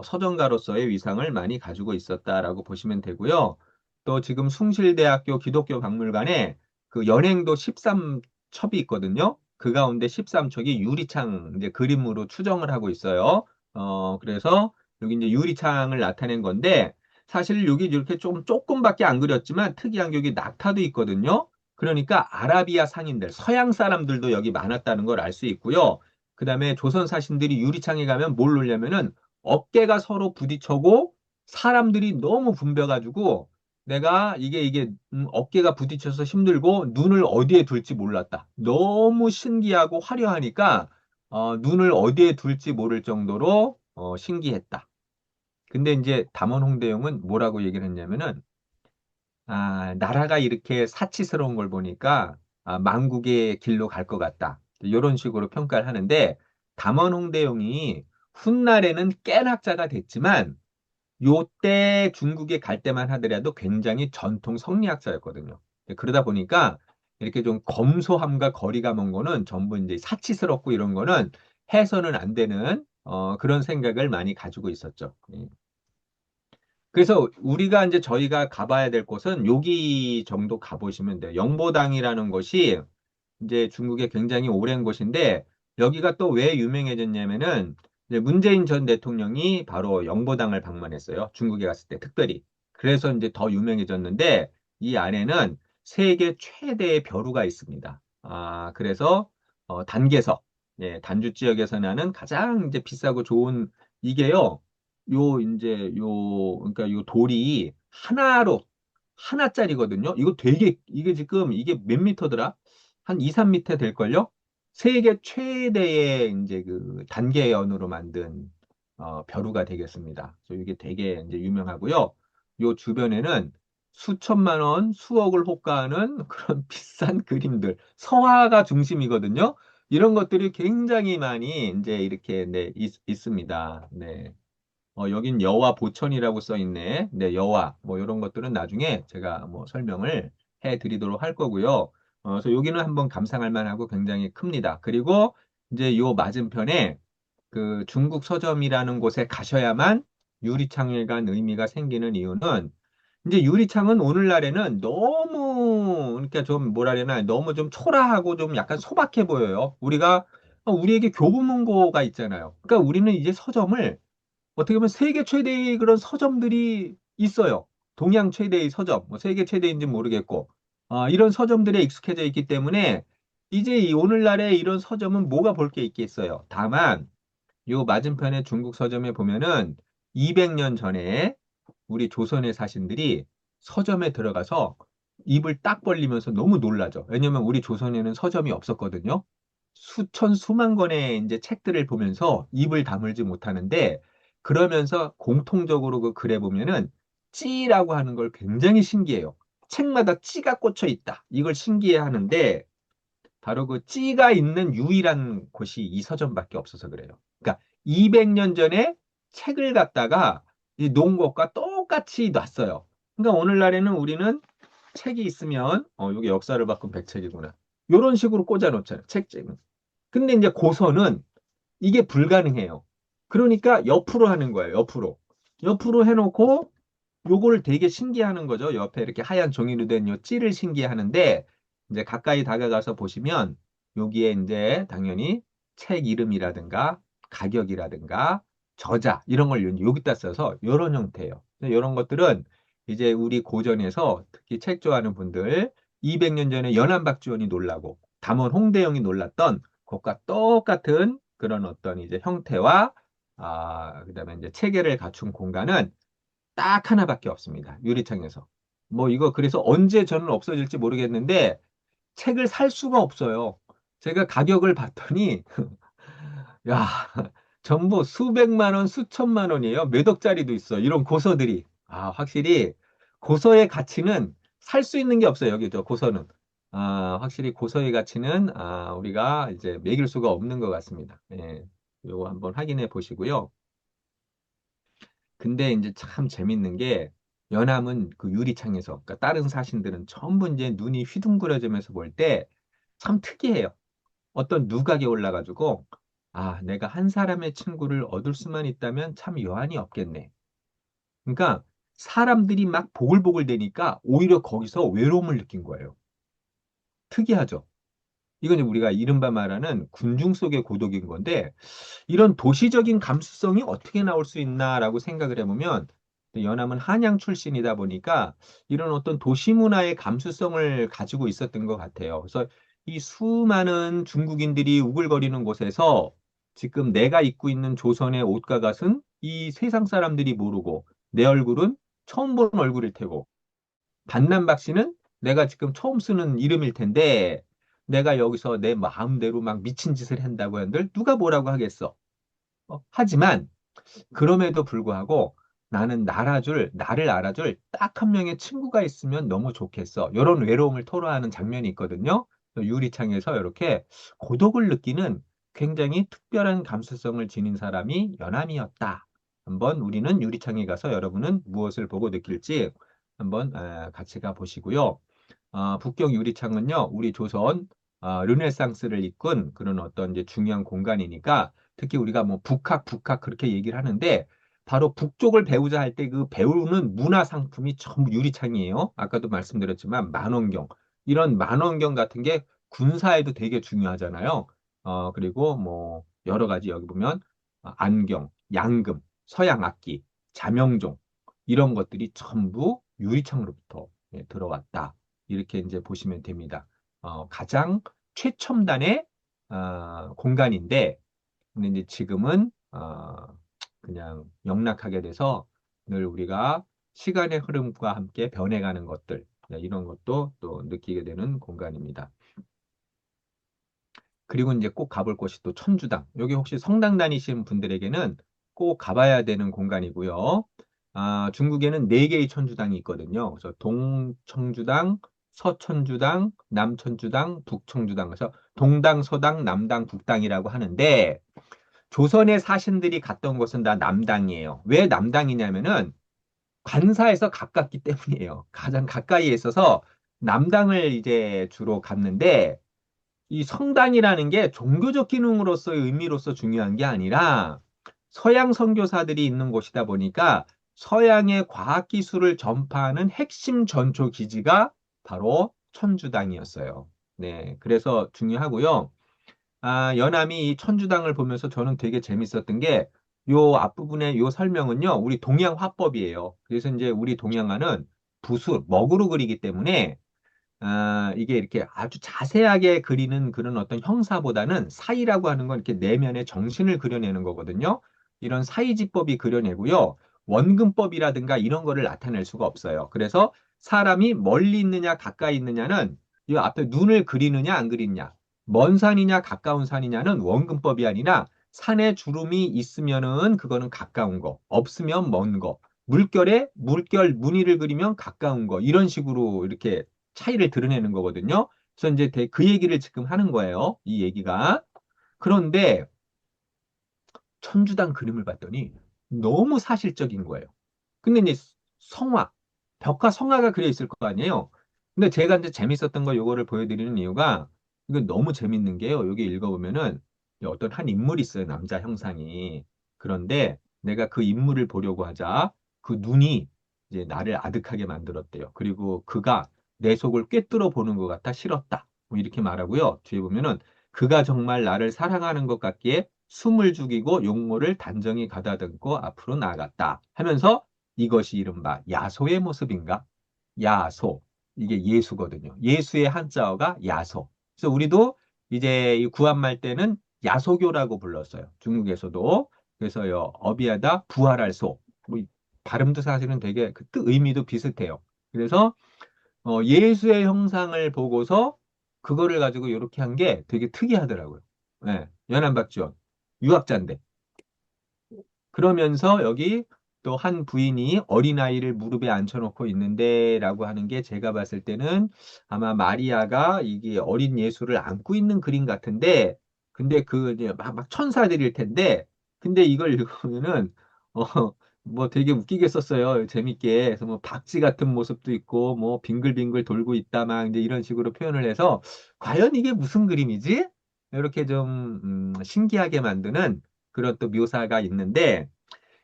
서점가로서의 위상을 많이 가지고 있었다라고 보시면 되고요. 또 지금 숭실대학교 기독교 박물관에 그 연행도 13첩이 있거든요. 그 가운데 13척이 유리창 이제 그림으로 추정을 하고 있어요. 그래서 여기 이제 유리창을 나타낸 건데 사실 여기 이렇게 좀 조금밖에 안 그렸지만 특이한 게 여기 낙타도 있거든요. 그러니까 아라비아 상인들, 서양 사람들도 여기 많았다는 걸 알 수 있고요. 그다음에 조선 사신들이 유리창에 가면 뭘 놓냐면은 어깨가 서로 부딪혀고 사람들이 너무 붐벼가지고 내가 이게 어깨가 부딪혀서 힘들고 눈을 어디에 둘지 몰랐다. 너무 신기하고 화려하니까 눈을 어디에 둘지 모를 정도로 신기했다. 근데 이제 담원 홍대용은 뭐라고 얘기를 했냐면은 나라가 이렇게 사치스러운 걸 보니까 망국의 길로 갈 것 같다. 이런 식으로 평가를 하는데 담원 홍대용이 훗날에는 깬학자가 됐지만 요때 중국에 갈 때만 하더라도 굉장히 전통 성리학자였거든요. 그러다 보니까 이렇게 좀 검소함과 거리가 먼 거는 전부 이제 사치스럽고 이런 거는 해서는 안 되는 그런 생각을 많이 가지고 있었죠. 예. 그래서 우리가 이제 저희가 가봐야 될 곳은 여기 정도 가보시면 돼요. 영보당이라는 곳이 이제 중국에 굉장히 오랜 곳인데 여기가 또 왜 유명해졌냐면은 이제 문재인 전 대통령이 바로 영보당을 방문했어요. 중국에 갔을 때 특별히. 그래서 이제 더 유명해졌는데 이 안에는 세계 최대의 벼루가 있습니다. 그래서 단계석, 예, 단주 지역에서 나는 가장 이제 비싸고 좋은 이게요. 그러니까 요 돌이 하나짜리거든요. 이거 되게 이게 지금 이게 몇 미터더라? 한 2, 3m 될걸요? 세계 최대의 이제 그 단계연으로 만든 벼루가 되겠습니다. 그래서 이게 되게 이제 유명하고요. 요 주변에는 수천만 원, 수억을 호가하는 그런 비싼 그림들, 서화가 중심이거든요. 이런 것들이 굉장히 많이 이제 이렇게 네, 있습니다. 네. 여긴 여와 보천이라고 써 있네. 네, 여와. 뭐 이런 것들은 나중에 제가 뭐 설명을 해 드리도록 할 거고요. 그래서 여기는 한번 감상할 만하고 굉장히 큽니다. 그리고 이제 요 맞은편에 그 중국 서점이라는 곳에 가셔야만 유리창에 간 의미가 생기는 이유는 이제 유리창은 오늘날에는 너무 그러니까 좀 뭐라 해야 되나 너무 좀 초라하고 좀 약간 소박해 보여요. 우리에게 교보문고가 있잖아요. 그러니까 우리는 이제 서점을 어떻게 보면 세계 최대의 그런 서점들이 있어요. 동양 최대의 서점, 뭐 세계 최대인지 모르겠고, 이런 서점들에 익숙해져 있기 때문에 이제 이 오늘날에 이런 서점은 뭐가 볼 게 있겠어요. 다만 요 맞은편에 중국 서점에 보면은 200년 전에 우리 조선의 사신들이 서점에 들어가서 입을 딱 벌리면서 너무 놀라죠. 왜냐면 우리 조선에는 서점이 없었거든요. 수천, 수만 권의 이제 책들을 보면서 입을 다물지 못하는데 그러면서 공통적으로 그 글에 보면은 찌라고 하는 걸 굉장히 신기해요. 책마다 찌가 꽂혀 있다. 이걸 신기해 하는데 바로 그 찌가 있는 유일한 곳이 이 서점밖에 없어서 그래요. 그러니까 200년 전에 책을 갖다가 이 놓은 것과 똑같이 놨어요. 그러니까 오늘날에는 우리는 책이 있으면 여기 역사를 바꾼 백책이구나. 이런 식으로 꽂아 놓잖아요. 책집은. 근데 이제 고서는 이게 불가능해요. 그러니까 옆으로 하는 거예요. 옆으로. 옆으로 해놓고 요거를 되게 신기해하는 거죠. 옆에 이렇게 하얀 종이로 된 요 찌를 신기해하는데 이제 가까이 다가가서 보시면 여기에 이제 당연히 책 이름이라든가 가격이라든가 저자 이런 걸 여기다 써서 이런 형태예요. 이런 것들은 이제 우리 고전에서 특히 책 좋아하는 분들 200년 전에 연안박지원이 놀라고 담원 홍대영이 놀랐던 것과 똑같은 그런 어떤 이제 형태와 그다음에 이제 체계를 갖춘 공간은 딱 하나밖에 없습니다. 유리창에서. 뭐 이거 그래서 언제 저는 없어질지 모르겠는데 책을 살 수가 없어요. 제가 가격을 봤더니 야, 전부 수백만 원, 수천만 원이에요. 몇 억짜리도 있어. 이런 고서들이. 확실히 고서의 가치는 살 수 있는 게 없어요. 여기 저 고서는. 확실히 고서의 가치는 우리가 이제 매길 수가 없는 것 같습니다. 예. 요거 한번 확인해 보시고요. 근데 이제 참 재밌는 게 연암은 그 유리창에서, 그러니까 다른 사신들은 전부 이제 눈이 휘둥그레지면서 볼 때 참 특이해요. 어떤 누각에 올라가지고, 내가 한 사람의 친구를 얻을 수만 있다면 참 여한이 없겠네. 그러니까 사람들이 막 보글보글 대니까 오히려 거기서 외로움을 느낀 거예요. 특이하죠? 이건 이제 우리가 이른바 말하는 군중 속의 고독인 건데, 이런 도시적인 감수성이 어떻게 나올 수 있나라고 생각을 해보면 연암은 한양 출신이다 보니까 이런 어떤 도시 문화의 감수성을 가지고 있었던 것 같아요. 그래서 이 수많은 중국인들이 우글거리는 곳에서 지금 내가 입고 있는 조선의 옷과 같은 이 세상 사람들이 모르고 내 얼굴은 처음 본 얼굴일 테고 반남박 씨는 내가 지금 처음 쓰는 이름일 텐데 내가 여기서 내 마음대로 막 미친 짓을 한다고 한들 누가 뭐라고 하겠어? 하지만 그럼에도 불구하고 나는 나를 알아줄 딱 한 명의 친구가 있으면 너무 좋겠어. 이런 외로움을 토로하는 장면이 있거든요. 유리창에서 이렇게 고독을 느끼는 굉장히 특별한 감수성을 지닌 사람이 연암이었다. 한번 우리는 유리창에 가서 여러분은 무엇을 보고 느낄지 한번 같이 가 보시고요. 북경 유리창은요, 우리 조선 르네상스를 이끈 그런 어떤 이제 중요한 공간이니까 특히 우리가 뭐 북학 그렇게 얘기를 하는데 바로 북쪽을 배우자 할 때 그 배우는 문화 상품이 전부 유리창이에요. 아까도 말씀드렸지만 만원경 이런 만원경 같은 게 군사에도 되게 중요하잖아요. 그리고 뭐 여러 가지 여기 보면 안경, 양금, 서양 악기, 자명종 이런 것들이 전부 유리창으로부터 들어왔다. 이렇게 이제 보시면 됩니다. 가장 최첨단의 공간인데 근데 이제 지금은 그냥 영락하게 돼서 늘 우리가 시간의 흐름과 함께 변해가는 것들 이런 것도 또 느끼게 되는 공간입니다. 그리고 이제 꼭 가볼 곳이 또 천주당. 여기 혹시 성당 다니시는 분들에게는 꼭 가봐야 되는 공간이고요. 중국에는 네 개의 천주당이 있거든요. 그래서 동천주당, 서천주당, 남천주당, 북천주당. 그래서 동당, 서당, 남당, 북당이라고 하는데 조선의 사신들이 갔던 곳은 다 남당이에요. 왜 남당이냐면은 관사에서 가깝기 때문이에요. 가장 가까이에 있어서 남당을 이제 주로 갔는데 이 성당이라는 게 종교적 기능으로서의 의미로서 중요한 게 아니라 서양 선교사들이 있는 곳이다 보니까 서양의 과학기술을 전파하는 핵심 전초 기지가 바로 천주당이었어요. 네, 그래서 중요하고요. 연암이 이 천주당을 보면서 저는 되게 재밌었던 게 요 앞부분의 요 설명은요, 우리 동양 화법이에요. 그래서 이제 우리 동양화는 붓으로, 먹으로 그리기 때문에 이게 이렇게 아주 자세하게 그리는 그런 어떤 형사보다는 사이라고 하는 건 이렇게 내면의 정신을 그려내는 거거든요. 이런 사이지법이 그려내고요. 원근법이라든가 이런 거를 나타낼 수가 없어요. 그래서 사람이 멀리 있느냐 가까이 있느냐는 이 앞에 눈을 그리느냐 안 그리느냐 먼 산이냐 가까운 산이냐는 원근법이 아니라 산에 주름이 있으면은 그거는 가까운 거, 없으면 먼 거. 물결 무늬를 그리면 가까운 거 이런 식으로 이렇게 차이를 드러내는 거거든요. 그래서 이제 그 얘기를 지금 하는 거예요. 이 얘기가. 그런데 천주당 그림을 봤더니 너무 사실적인 거예요. 근데 이제 성화, 벽화 성화가 그려 있을 거 아니에요. 근데 제가 이제 재밌었던 거 요거를 보여드리는 이유가 이건 너무 재밌는 게요. 여기 읽어보면은 어떤 한 인물이 있어요. 남자 형상이. 그런데 내가 그 인물을 보려고 하자 그 눈이 이제 나를 아득하게 만들었대요. 그리고 그가 내 속을 꿰뚫어 보는 것 같아 싫었다. 뭐 이렇게 말하고요. 뒤에 보면은 그가 정말 나를 사랑하는 것 같기에 숨을 죽이고 용모를 단정히 가다듬고 앞으로 나아갔다 하면서 이것이 이른바 야소의 모습인가? 야소. 이게 예수거든요. 예수의 한자어가 야소. 그래서 우리도 이제 이 구한말 때는 야소교라고 불렀어요. 중국에서도. 그래서요, 어비하다 부활할 소. 뭐 발음도 사실은 되게 그 뜻 의미도 비슷해요. 그래서 예수의 형상을 보고서 그거를 가지고 이렇게 한 게 되게 특이하더라고요. 예, 연안박지원 유학자인데 그러면서 여기 또 한 부인이 어린아이를 무릎에 앉혀놓고 있는데라고 하는 게 제가 봤을 때는 아마 마리아가 이게 어린 예수를 안고 있는 그림 같은데 근데 그 이제 막 천사들일 텐데 근데 이걸 읽으면은 어, 뭐 되게 웃기게 썼어요. 재밌게. 그래서 뭐 박쥐 같은 모습도 있고 뭐 빙글빙글 돌고 있다 막 이제 이런 식으로 표현을 해서 과연 이게 무슨 그림이지? 이렇게 좀 신기하게 만드는 그런 또 묘사가 있는데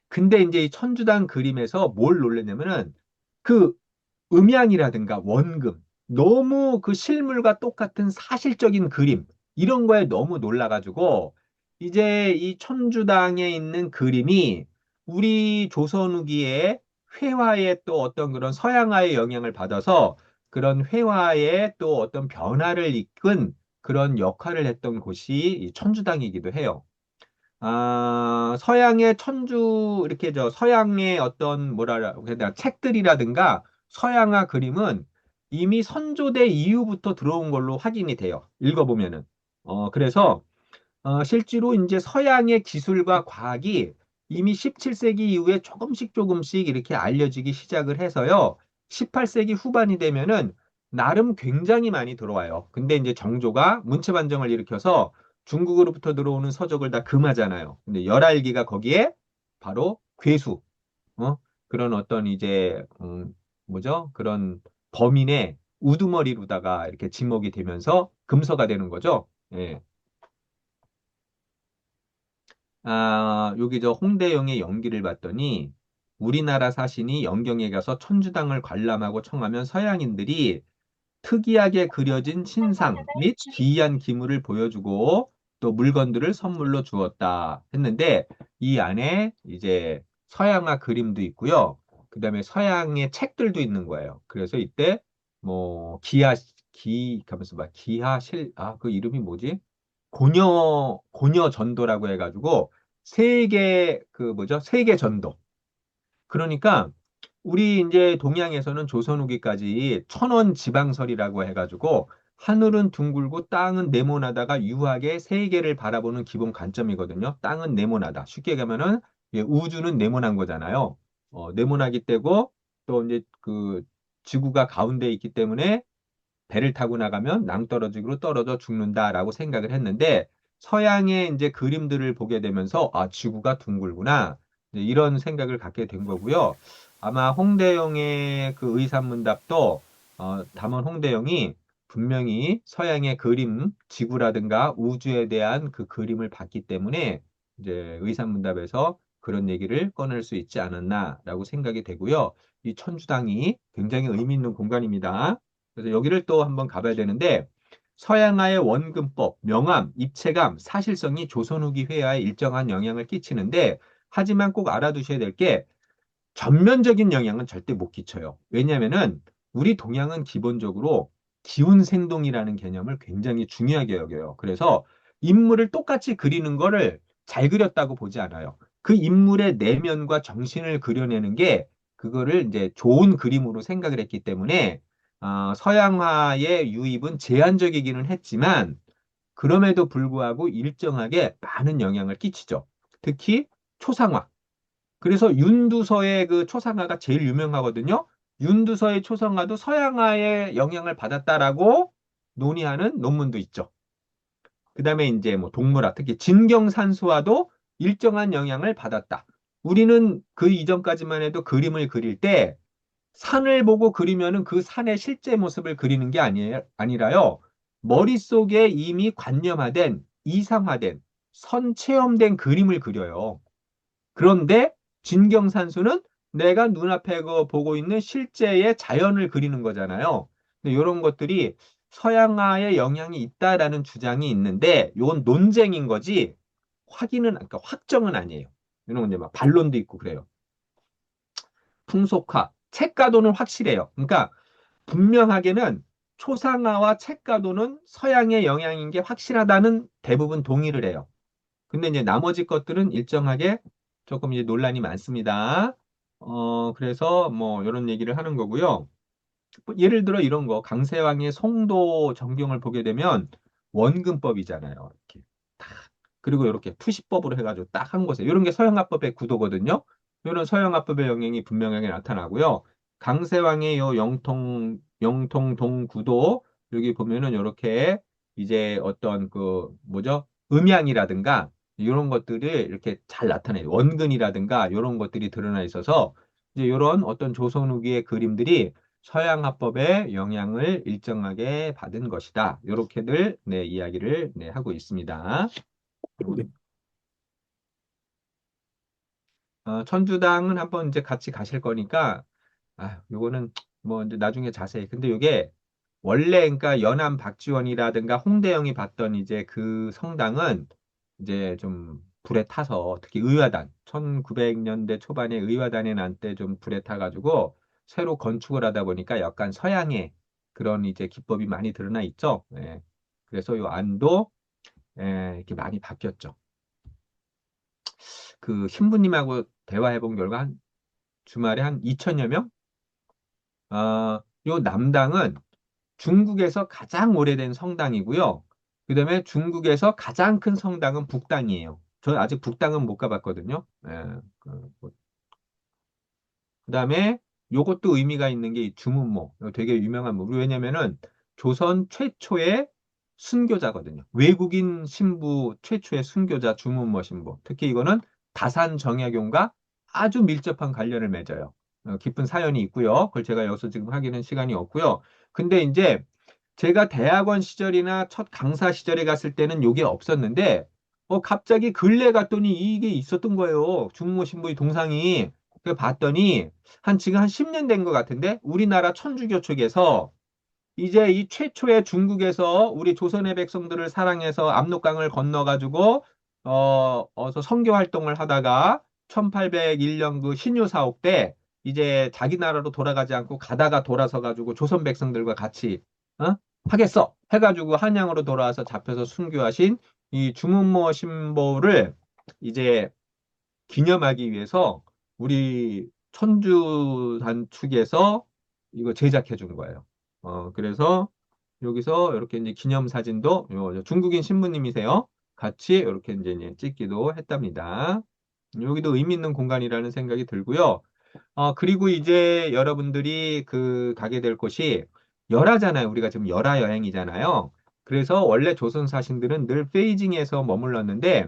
근데 이제 이 천주당 그림에서 뭘 놀랐냐면은 그 음양이라든가 원금 너무 그 실물과 똑같은 사실적인 그림 이런 거에 너무 놀라가지고 이제 이 천주당에 있는 그림이 우리 조선 후기에 회화의 또 어떤 그런 서양화의 영향을 받아서 그런 회화의 또 어떤 변화를 이끈 그런 역할을 했던 곳이 이 천주당이기도 해요. 서양의 천주, 이렇게 서양의 어떤, 뭐라 해야 되나, 책들이라든가 서양화 그림은 이미 선조대 이후부터 들어온 걸로 확인이 돼요. 읽어보면은. 그래서, 실제로 이제 서양의 기술과 과학이 이미 17세기 이후에 조금씩 조금씩 이렇게 알려지기 시작을 해서요. 18세기 후반이 되면은 나름 굉장히 많이 들어와요. 근데 이제 정조가 문체반정을 일으켜서 중국으로부터 들어오는 서적을 다 금하잖아요. 근데 열알기가 거기에 바로 괴수, 어? 그런 어떤 이제, 뭐죠? 그런 범인의 우두머리로다가 이렇게 지목이 되면서 금서가 되는 거죠. 예. 여기 홍대영의 연기를 봤더니 우리나라 사신이 영경에 가서 천주당을 관람하고 청하면 서양인들이 특이하게 그려진 신상 및 기이한 기물을 보여주고 또 물건들을 선물로 주었다 했는데 이 안에 이제 서양화 그림도 있고요. 그다음에 서양의 책들도 있는 거예요. 그래서 이때 뭐 가면서 막 그 이름이 뭐지? 고녀 전도라고 해가지고 세계 그 뭐죠? 세계 전도. 그러니까 우리 이제 동양에서는 조선 후기까지 천원 지방설이라고 해가지고 하늘은 둥글고 땅은 네모나다가 유하게 세계를 바라보는 기본 관점이거든요. 땅은 네모나다. 쉽게 가면은 우주는 네모난 거잖아요. 네모나기 때고 또 이제 그 지구가 가운데 있기 때문에 배를 타고 나가면 낭떠러지로 떨어져 죽는다라고 생각을 했는데 서양의 이제 그림들을 보게 되면서 지구가 둥글구나. 이제 이런 생각을 갖게 된 거고요. 아마 홍대영의 그 의산문답도 담원 홍대영이 분명히 서양의 그림, 지구라든가 우주에 대한 그 그림을 봤기 때문에 이제 의산문답에서 그런 얘기를 꺼낼 수 있지 않았나라고 생각이 되고요. 이 천주당이 굉장히 의미 있는 공간입니다. 그래서 여기를 또 한번 가봐야 되는데 서양화의 원근법, 명암, 입체감, 사실성이 조선 후기 회화에 일정한 영향을 끼치는데 하지만 꼭 알아두셔야 될 게 전면적인 영향은 절대 못 끼쳐요. 왜냐하면은 우리 동양은 기본적으로 기운생동이라는 개념을 굉장히 중요하게 여겨요. 그래서 인물을 똑같이 그리는 거를 잘 그렸다고 보지 않아요. 그 인물의 내면과 정신을 그려내는 게 그거를 이제 좋은 그림으로 생각을 했기 때문에 서양화의 유입은 제한적이기는 했지만 그럼에도 불구하고 일정하게 많은 영향을 끼치죠. 특히 초상화. 그래서 윤두서의 그 초상화가 제일 유명하거든요. 윤두서의 초상화도 서양화의 영향을 받았다라고 논의하는 논문도 있죠. 그다음에 이제 뭐 동물화, 특히 진경산수화도 일정한 영향을 받았다. 우리는 그 이전까지만 해도 그림을 그릴 때 산을 보고 그리면은 그 산의 실제 모습을 그리는 게 아니라요. 머릿속에 이미 관념화된, 이상화된, 선체험된 그림을 그려요. 그런데 진경산수는 내가 눈앞에 보고 있는 실제의 자연을 그리는 거잖아요. 근데 이런 것들이 서양화의 영향이 있다라는 주장이 있는데 이건 논쟁인 거지 그러니까 확정은 아니에요. 이런 건 이제 막 반론도 있고 그래요. 풍속화, 책가도는 확실해요. 그러니까 분명하게는 초상화와 책가도는 서양의 영향인 게 확실하다는 대부분 동의를 해요. 근데 이제 나머지 것들은 일정하게 조금 이제 논란이 많습니다. 그래서 뭐 이런 얘기를 하는 거고요. 뭐 예를 들어 이런 거, 강세왕의 송도 정경을 보게 되면 원근법이잖아요. 이렇게 딱. 그리고 이렇게 투시법으로 해가지고 딱 한 곳에. 이런 게 서양화법의 구도거든요. 이런 서양화법의 영향이 분명하게 나타나고요. 강세왕의 요 영통동 구도, 여기 보면은 이렇게 이제 어떤 그, 뭐죠? 음양이라든가 이런 것들이 이렇게 잘 나타내요. 원근이라든가 이런 것들이 드러나 있어서 이제 이런 어떤 조선 후기의 그림들이 서양 화법의 영향을 일정하게 받은 것이다. 이렇게들 네, 이야기를 네, 하고 있습니다. 천주당은 한번 이제 같이 가실 거니까 요거는 뭐 이제 나중에 자세히. 근데 요게 원래 그러니까 연암 박지원이라든가 홍대영이 봤던 이제 그 성당은 이제 좀 불에 타서 특히 의화단 1900년대 초반에 의화단에 난 때 좀 불에 타가지고 새로 건축을 하다 보니까 약간 서양의 그런 이제 기법이 많이 드러나 있죠. 예. 그래서 요 안도 이렇게 많이 바뀌었죠. 그 신부님하고 대화해 본 결과 한 주말에 한 2천여 명? 요 남당은 중국에서 가장 오래된 성당이고요. 그다음에 중국에서 가장 큰 성당은 북당이에요. 저는 아직 북당은 못 가봤거든요. 그다음에 요것도 의미가 있는 게 이 주문모. 이거 되게 유명한 모. 왜냐면은 조선 최초의 순교자거든요. 외국인 신부 최초의 순교자 주문모 신부. 특히 이거는 다산 정약용과 아주 밀접한 관련을 맺어요. 깊은 사연이 있고요. 그걸 제가 여기서 지금 하기는 시간이 없고요. 근데 이제 제가 대학원 시절이나 첫 강사 시절에 갔을 때는 이게 없었는데, 갑자기 근래 갔더니 이게 있었던 거예요. 중모 신부의 동상이. 그 봤더니, 지금 한 10년 된 것 같은데, 우리나라 천주교 쪽에서 이제 이 최초의 중국에서 우리 조선의 백성들을 사랑해서 압록강을 건너가지고, 어서 선교 활동을 하다가 1801년 그 신유 사옥 때 이제 자기 나라로 돌아가지 않고 가다가 돌아서 가지고 조선 백성들과 같이, 어? 하겠어! 해가지고 한양으로 돌아와서 잡혀서 순교하신 이 주문모 신보를 이제 기념하기 위해서 우리 천주단 측에서 이거 제작해 준 거예요. 그래서 여기서 이렇게 이제 기념 사진도 중국인 신부님이세요. 같이 이렇게 이제 찍기도 했답니다. 여기도 의미 있는 공간이라는 생각이 들고요. 그리고 이제 여러분들이 그 가게 될 곳이 열하잖아요. 우리가 지금 열하 여행이잖아요. 그래서 원래 조선 사신들은 늘 베이징에서 머물렀는데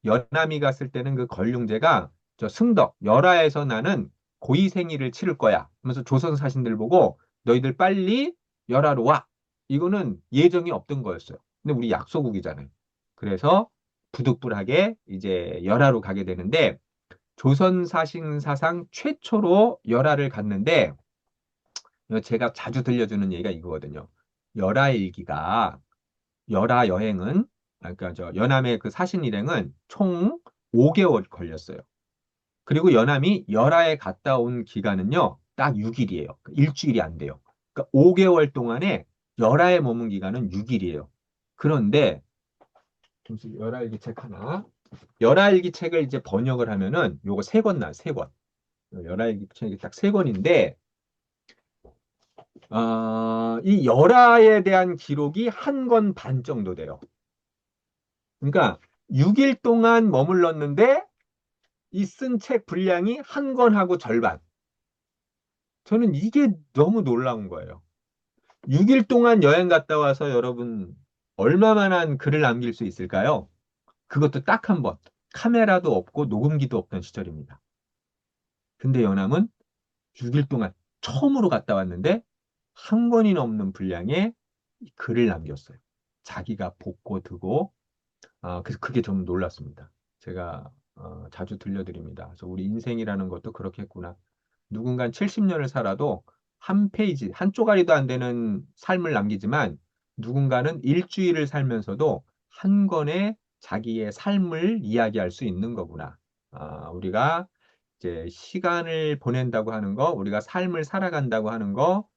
연남이 갔을 때는 그 걸륭제가 저 승덕, 열하에서 나는 고이생일을 치를 거야. 하면서 조선 사신들 보고 너희들 빨리 열하로 와. 이거는 예정이 없던 거였어요. 근데 우리 약소국이잖아요. 그래서 부득불하게 이제 열하로 가게 되는데 조선 사신 사상 최초로 열하를 갔는데 제가 자주 들려주는 얘기가 이거거든요. 열하일기가 열하 여행은 그러니까 저 연암의 그 사신 일행은 총 5개월 걸렸어요. 그리고 연암이 열하에 갔다 온 기간은요, 딱 6일이에요. 일주일이 안 돼요. 그러니까 5개월 동안에 열하에 머문 기간은 6일이에요. 그런데 잠시 열하일기 책 하나. 열하일기 책을 이제 번역을 하면은 요거 세 권 나, 세 권. 열하일기 책이 딱 세 권인데 이 열하에 대한 기록이 한 권 반 정도 돼요. 그러니까 6일 동안 머물렀는데 이 쓴 책 분량이 한 권하고 절반. 저는 이게 너무 놀라운 거예요. 6일 동안 여행 갔다 와서 여러분 얼마만한 글을 남길 수 있을까요? 그것도 딱 한 번. 카메라도 없고 녹음기도 없던 시절입니다. 근데 연함은 6일 동안 처음으로 갔다 왔는데 한 권이 넘는 분량의 글을 남겼어요. 자기가 복고 드고 그래서 그게 좀 놀랐습니다. 제가 자주 들려드립니다. 그래서 우리 인생이라는 것도 그렇겠구나. 누군가 70년을 살아도 한 페이지, 한 쪼가리도 안 되는 삶을 남기지만 누군가는 일주일을 살면서도 한 권의 자기의 삶을 이야기할 수 있는 거구나. 우리가 이제 시간을 보낸다고 하는 거, 우리가 삶을 살아간다고 하는 거,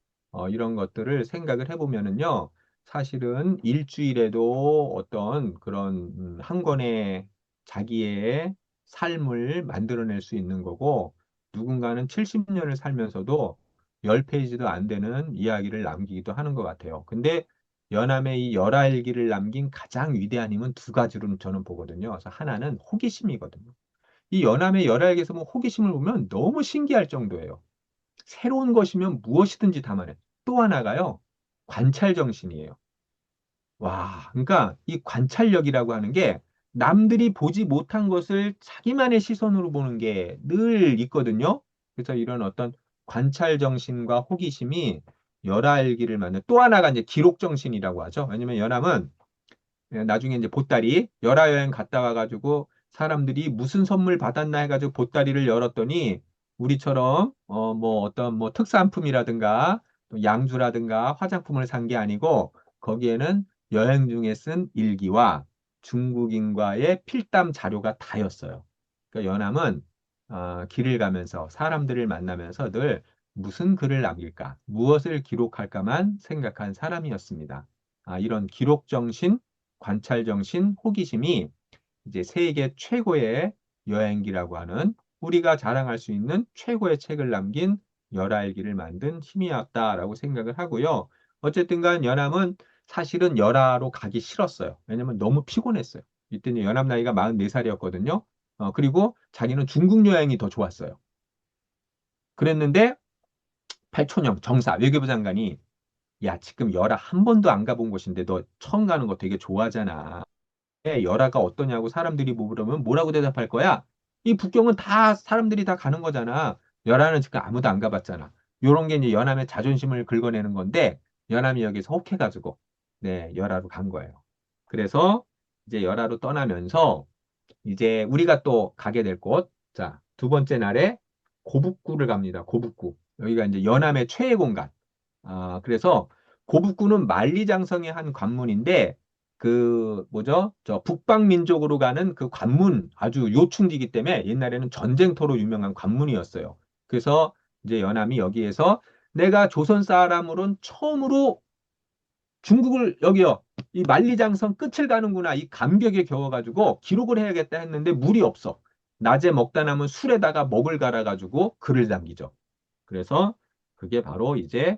이런 것들을 생각을 해보면은요, 사실은 일주일에도 어떤 그런 한 권의 자기의 삶을 만들어낼 수 있는 거고, 누군가는 70년을 살면서도 10페이지도 안 되는 이야기를 남기기도 하는 것 같아요. 근데 연암의 이 열알기를 남긴 가장 위대한 힘은 두 가지로 저는 보거든요. 그래서 하나는 호기심이거든요. 이 연암의 열알기에서 뭐 호기심을 보면 너무 신기할 정도예요. 새로운 것이면 무엇이든지 담아내. 또 하나가요, 관찰 정신이에요. 와, 그러니까 이 관찰력이라고 하는 게 남들이 보지 못한 것을 자기만의 시선으로 보는 게 늘 있거든요. 그래서 이런 어떤 관찰 정신과 호기심이 열알기를 만든 또 하나가 이제 기록 정신이라고 하죠. 왜냐면 연암은 나중에 이제 보따리 열화여행 갔다 와가지고 사람들이 무슨 선물 받았나 해가지고 보따리를 열었더니 우리처럼 뭐 어떤 뭐 특산품이라든가 또 양주라든가 화장품을 산 게 아니고 거기에는 여행 중에 쓴 일기와 중국인과의 필담 자료가 다였어요. 그러니까 연암은 길을 가면서 사람들을 만나면서 늘 무슨 글을 남길까, 무엇을 기록할까만 생각한 사람이었습니다. 이런 기록 정신, 관찰 정신, 호기심이 이제 세계 최고의 여행기라고 하는 우리가 자랑할 수 있는 최고의 책을 남긴 열하일기를 만든 힘이었다라고 생각을 하고요. 어쨌든 간 연암은 사실은 열하로 가기 싫었어요. 왜냐면 너무 피곤했어요. 이때는 연암 나이가 44살이었거든요. 그리고 자기는 중국 여행이 더 좋았어요. 그랬는데 팔촌형 정사 외교부 장관이 야, 지금 열하 한 번도 안 가본 곳인데 너 처음 가는 거 되게 좋아하잖아. 열화가 어떠냐고 사람들이 물으면 뭐라고 대답할 거야? 이 북경은 다 사람들이 다 가는 거잖아. 열화는 지금 아무도 안 가봤잖아. 요런 게 이제 연암의 자존심을 긁어내는 건데 연암이 여기서 혹해가지고 네, 열화로 간 거예요. 그래서 이제 열화로 떠나면서 이제 우리가 또 가게 될 곳, 자, 두 번째 날에 고북구를 갑니다. 고북구. 여기가 이제 연암의 최애 공간. 그래서 고북구는 만리장성의 한 관문인데 그 뭐죠? 저 북방민족으로 가는 그 관문 아주 요충지기 때문에 옛날에는 전쟁터로 유명한 관문이었어요. 그래서 이제 연암이 여기에서 내가 조선 사람으로는 처음으로 중국을 여기요. 이 만리장성 끝을 가는구나. 이 감격에 겨워가지고 기록을 해야겠다 했는데 물이 없어. 낮에 먹다 남은 술에다가 먹을 갈아가지고 글을 남기죠. 그래서 그게 바로 이제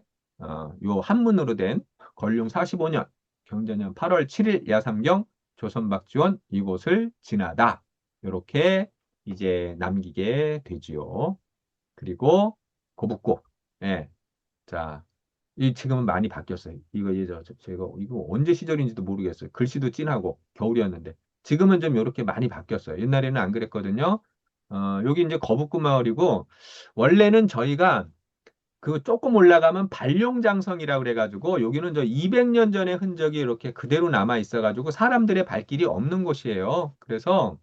요 한문으로 된 건룡 45년 경자년 8월 7일 야삼경 조선박지원 이곳을 지나다. 이렇게 이제 남기게 되지요. 그리고 거북고. 예. 자, 이 지금은 많이 바뀌었어요. 이거 제가 이거 언제 시절인지도 모르겠어요. 글씨도 진하고 겨울이었는데 지금은 좀 이렇게 많이 바뀌었어요. 옛날에는 안 그랬거든요. 여기 이제 거북구 마을이고 원래는 저희가 그 조금 올라가면 발룡장성이라고 그래가지고 여기는 저 200년 전의 흔적이 이렇게 그대로 남아 있어가지고 사람들의 발길이 없는 곳이에요. 그래서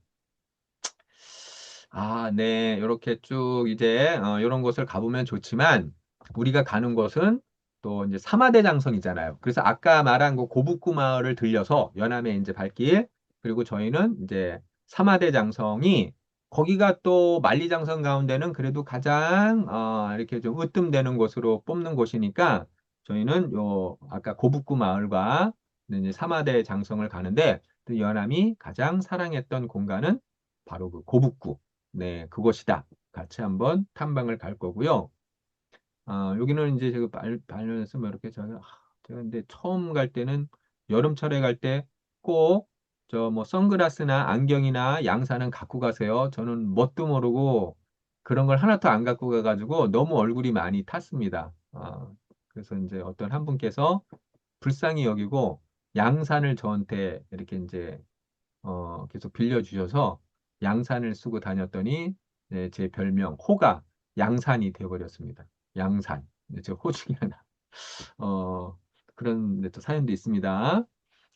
네. 이렇게 쭉 이제 이런 곳을 가보면 좋지만 우리가 가는 곳은 또 이제 사마대 장성이잖아요. 그래서 아까 말한 그 고북구 마을을 들려서 연암의 이제 발길 그리고 저희는 이제 사마대 장성이 거기가 또 만리장성 가운데는 그래도 가장 이렇게 좀 으뜸되는 곳으로 뽑는 곳이니까 저희는 요 아까 고북구 마을과 이제 사마대 장성을 가는데 또 연암이 가장 사랑했던 공간은 바로 그 고북구 네, 그곳이다. 같이 한번 탐방을 갈 거고요. 여기는 이제 제가 발견해서 뭐 이렇게 제가 근데 처음 갈 때는 여름철에 갈 때 꼭 저 뭐 선글라스나 안경이나 양산은 갖고 가세요. 저는 뭣도 모르고 그런 걸 하나도 안 갖고 가가지고 너무 얼굴이 많이 탔습니다. 그래서 이제 어떤 한 분께서 불쌍히 여기고 양산을 저한테 이렇게 이제 계속 빌려주셔서 양산을 쓰고 다녔더니 네, 제 별명 호가 양산이 되어버렸습니다. 양산. 네, 저 호중에 하나. 어, 그런 네, 또 사연도 있습니다.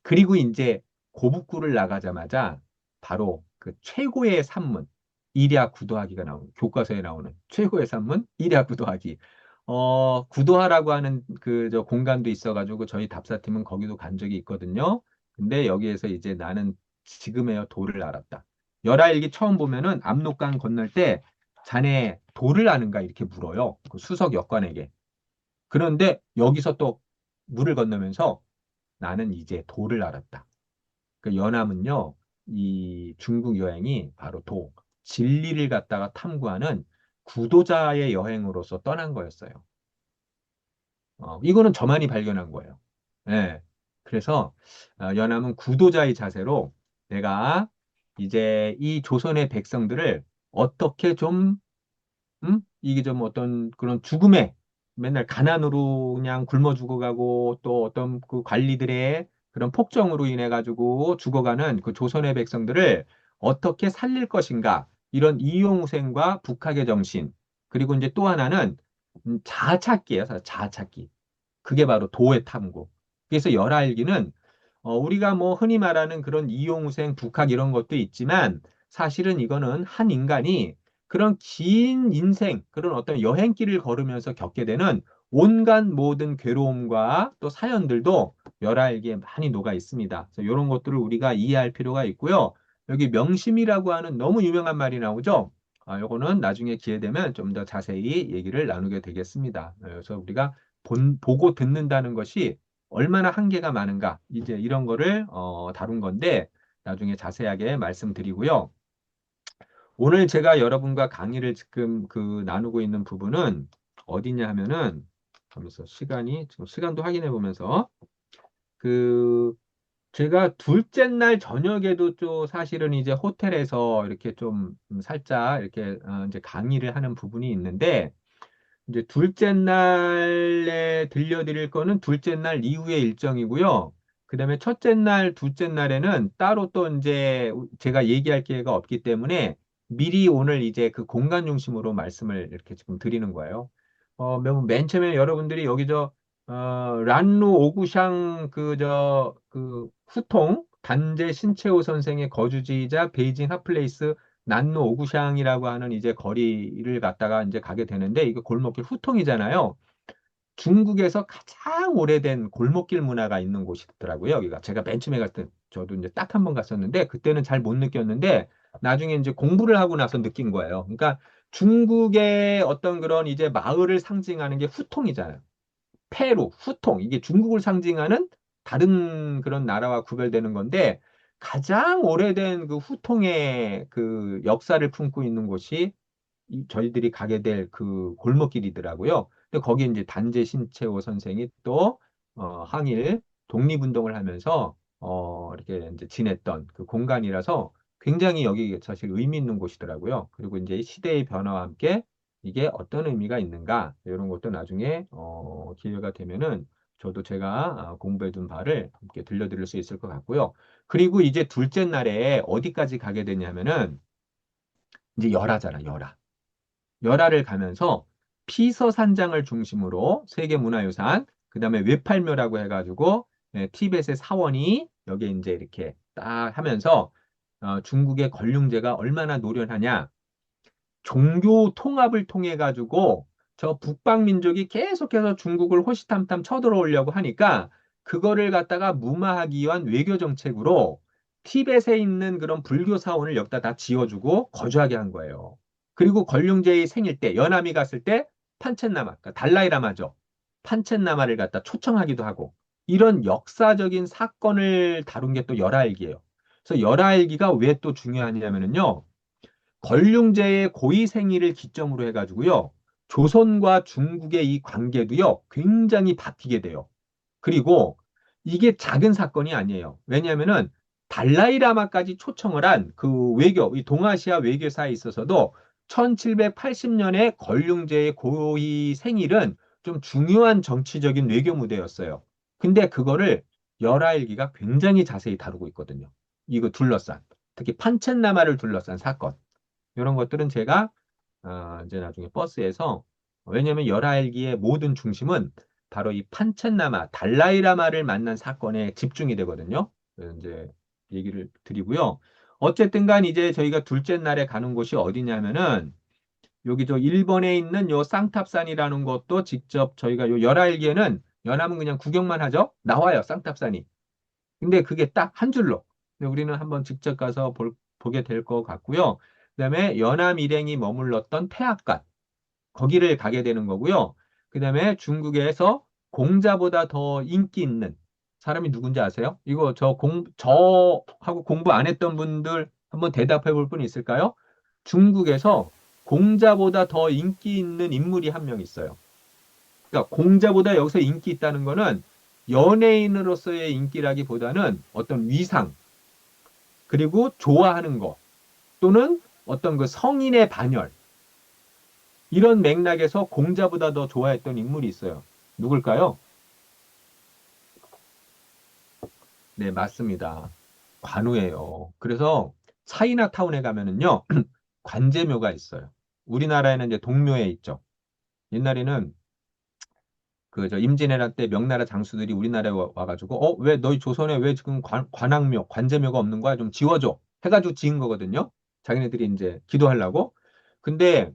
그리고 이제 고북구를 나가자마자 바로 그 최고의 산문 일야 구도하기가 나오는 교과서에 나오는 최고의 산문 일야 구도하기. 구도하라고 하는 그 저 공간도 있어가지고 저희 답사팀은 거기도 간 적이 있거든요. 근데 여기에서 이제 나는 지금의 도를 알았다. 열하일기 처음 보면은 압록강 건널 때 자네 도를 아는가? 이렇게 물어요. 그 수석 여관에게. 그런데 여기서 또 물을 건너면서 나는 이제 도를 알았다. 그 연암은요, 이 중국 여행이 바로 진리를 갖다가 탐구하는 구도자의 여행으로서 떠난 거였어요. 이거는 저만이 발견한 거예요. 예. 그래서 연암은 구도자의 자세로 내가 이제 이 조선의 백성들을 어떻게 좀 이게 좀 어떤 그런 죽음에 맨날 가난으로 그냥 굶어 죽어가고 또 어떤 그 관리들의 그런 폭정으로 인해 가지고 죽어가는 그 조선의 백성들을 어떻게 살릴 것인가 이런 이용우생과 북학의 정신 그리고 이제 또 하나는 자아찾기예요. 자아찾기. 그게 바로 도의 탐구. 그래서 열알기는 우리가 뭐 흔히 말하는 그런 이용우생, 북학 이런 것도 있지만 사실은 이거는 한 인간이 그런 긴 인생, 그런 어떤 여행길을 걸으면서 겪게 되는 온갖 모든 괴로움과 또 사연들도 열알기에 많이 녹아 있습니다. 그래서 이런 것들을 우리가 이해할 필요가 있고요. 여기 명심이라고 하는 너무 유명한 말이 나오죠. 요거는 나중에 기회 되면 좀 더 자세히 얘기를 나누게 되겠습니다. 그래서 우리가 보고 듣는다는 것이 얼마나 한계가 많은가, 이제 이런 거를 다룬 건데, 나중에 자세하게 말씀드리고요. 오늘 제가 여러분과 강의를 지금 그 나누고 있는 부분은 어디냐 하면은, 하면서 지금 시간도 확인해 보면서, 그, 제가 둘째 날 저녁에도 좀 사실은 이제 호텔에서 이렇게 좀 살짝 이렇게 이제 강의를 하는 부분이 있는데, 이제 둘째 날에 들려드릴 거는 둘째 날 이후의 일정이고요. 그다음에 첫째 날, 둘째 날에는 따로 또 이제 제가 얘기할 기회가 없기 때문에 미리 오늘 이제 그 공간 중심으로 말씀을 이렇게 지금 드리는 거예요. 맨 처음에 여러분들이 여기 란루 오구샹 그 후통 단제 신채호 선생의 거주지이자 베이징 핫플레이스 난로 오구샹이라고 하는 이제 거리를 갔다가 이제 가게 되는데 이거 골목길 후통이잖아요. 중국에서 가장 오래된 골목길 문화가 있는 곳이더라고요. 여기가 제가 맨 처음에 갈 때 저도 이제 딱 한 번 갔었는데 그때는 잘 못 느꼈는데 나중에 이제 공부를 하고 나서 느낀 거예요. 그러니까 중국의 어떤 그런 이제 마을을 상징하는 게 후통이잖아요. 페루, 후통, 이게 중국을 상징하는 다른 그런 나라와 구별되는 건데 가장 오래된 그 후통의 그 역사를 품고 있는 곳이 저희들이 가게 될 그 골목길이더라고요. 근데 거기에 이제 단재 신채호 선생이 또 항일 독립운동을 하면서 이렇게 이제 지냈던 그 공간이라서 굉장히 여기 사실 의미 있는 곳이더라고요. 그리고 이제 시대의 변화와 함께 이게 어떤 의미가 있는가 이런 것도 나중에 기회가 되면은 저도 제가 공부해 둔 바를 함께 들려드릴 수 있을 것 같고요. 그리고 이제 둘째 날에 어디까지 가게 되냐면은 이제 열하잖아, 열하. 열화를 가면서 피서산장을 중심으로 세계문화유산, 그 다음에 외팔묘라고 해가지고 티벳의 사원이 여기에 이제 이렇게 딱 하면서 중국의 권륭제가 얼마나 노련하냐. 종교 통합을 통해 가지고 저 북방 민족이 계속해서 중국을 호시탐탐 쳐들어오려고 하니까 그거를 갖다가 무마하기 위한 외교 정책으로 티벳에 있는 그런 불교 사원을 여기다 다 지어주고 거주하게 한 거예요. 그리고 권룡제의 생일 때 연암이 갔을 때 판첸라마, 그러니까 달라이라마죠. 판첸라마를 갖다 초청하기도 하고 이런 역사적인 사건을 다룬 게 또 열하일기예요. 그래서 열하일기가 왜 또 중요하냐면요. 걸륭제의 고위 생일을 기점으로 해가지고요. 조선과 중국의 이 관계도요, 굉장히 바뀌게 돼요. 그리고 이게 작은 사건이 아니에요. 왜냐하면은 달라이라마까지 초청을 한 그 외교, 이 동아시아 외교사에 있어서도 1780년에 걸륭제의 고위 생일은 좀 중요한 정치적인 외교 무대였어요. 근데 그거를 열하일기가 굉장히 자세히 다루고 있거든요. 이거 둘러싼, 특히 판첸라마를 둘러싼 사건. 이런 것들은 제가 이제 나중에 버스에서 왜냐하면 열하일기의 모든 중심은 바로 이 판첸라마, 달라이라마를 만난 사건에 집중이 되거든요. 그래서 이제 얘기를 드리고요. 어쨌든 간 이제 저희가 둘째 날에 가는 곳이 어디냐면은 여기 일본에 있는 요 쌍탑산이라는 것도 직접 저희가 요 열하일기에는 연함은 그냥 구경만 하죠. 나와요, 쌍탑산이. 근데 그게 딱 한 줄로. 근데 우리는 한번 직접 가서 보게 될 것 같고요. 그다음에 연암 일행이 머물렀던 태학간 거기를 가게 되는 거고요. 그다음에 중국에서 공자보다 더 인기 있는 사람이 누군지 아세요? 이거 저하고 공부 안 했던 분들 한번 대답해 볼 분 있을까요? 중국에서 공자보다 더 인기 있는 인물이 한 명 있어요. 그러니까 공자보다 여기서 인기 있다는 거는 연예인으로서의 인기라기보다는 어떤 위상, 그리고 좋아하는 거, 또는 어떤 그 성인의 반열, 이런 맥락에서 공자보다 더 좋아했던 인물이 있어요. 누굴까요? 네, 맞습니다. 관우예요. 그래서 차이나타운에 가면은요, 관제묘가 있어요. 우리나라에는 이제 동묘에 있죠. 옛날에는 그 저 임진왜란 때 명나라 장수들이 우리나라에 와가지고 왜 너희 조선에 왜 지금 관악묘, 관제묘가 없는 거야? 좀 지워줘. 해가지고 지은 거거든요. 자기네들이 이제 기도하려고. 근데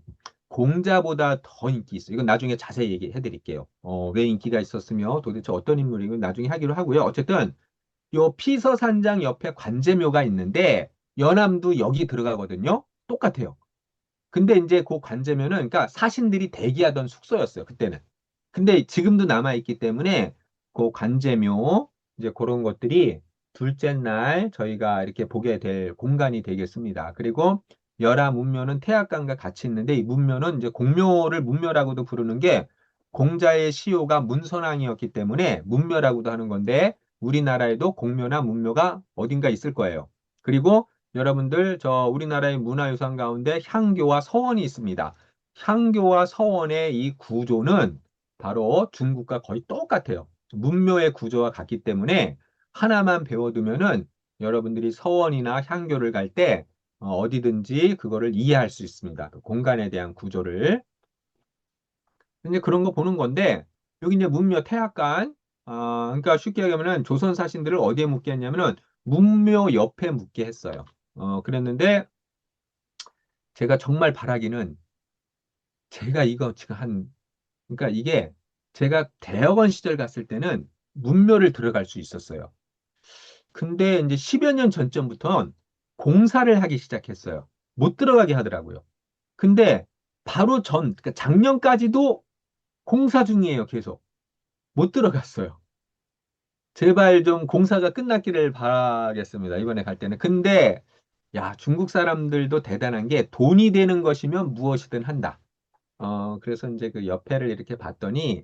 공자보다 더 인기 있어. 이건 나중에 자세히 얘기해 드릴게요. 왜 인기가 있었으며 도대체 어떤 인물이고 나중에 하기로 하고요. 어쨌든 요 피서산장 옆에 관제묘가 있는데 연암도 여기 들어가거든요. 똑같아요. 근데 이제 그 관제묘는 그러니까 사신들이 대기하던 숙소였어요. 그때는. 근데 지금도 남아있기 때문에 그 관제묘 이제 그런 것들이 둘째 날 저희가 이렇게 보게 될 공간이 되겠습니다. 그리고 열화 문묘는 태학관과 같이 있는데 이 문묘는 이제 공묘를 문묘라고도 부르는 게 공자의 시호가 문선왕이었기 때문에 문묘라고도 하는 건데 우리나라에도 공묘나 문묘가 어딘가 있을 거예요. 그리고 여러분들 저 우리나라의 문화유산 가운데 향교와 서원이 있습니다. 향교와 서원의 이 구조는 바로 중국과 거의 똑같아요. 문묘의 구조와 같기 때문에 하나만 배워두면은 여러분들이 서원이나 향교를 갈 때 어디든지 그거를 이해할 수 있습니다. 그 공간에 대한 구조를. 이제 그런 거 보는 건데 여기 이제 문묘 태학관 그러니까 쉽게 얘기하면은 조선 사신들을 어디에 묻게 했냐면은 문묘 옆에 묻게 했어요. 그랬는데 제가 정말 바라기는 제가 이거 지금 그러니까 이게 제가 대학원 시절 갔을 때는 문묘를 들어갈 수 있었어요. 근데 이제 10여 년 전쯤부터 공사를 하기 시작했어요. 못 들어가게 하더라고요. 근데 바로 그러니까 작년까지도 공사 중이에요, 계속. 못 들어갔어요. 제발 좀 공사가 끝났기를 바라겠습니다. 이번에 갈 때는. 근데, 야, 중국 사람들도 대단한 게 돈이 되는 것이면 무엇이든 한다. 그래서 이제 그 옆에를 이렇게 봤더니,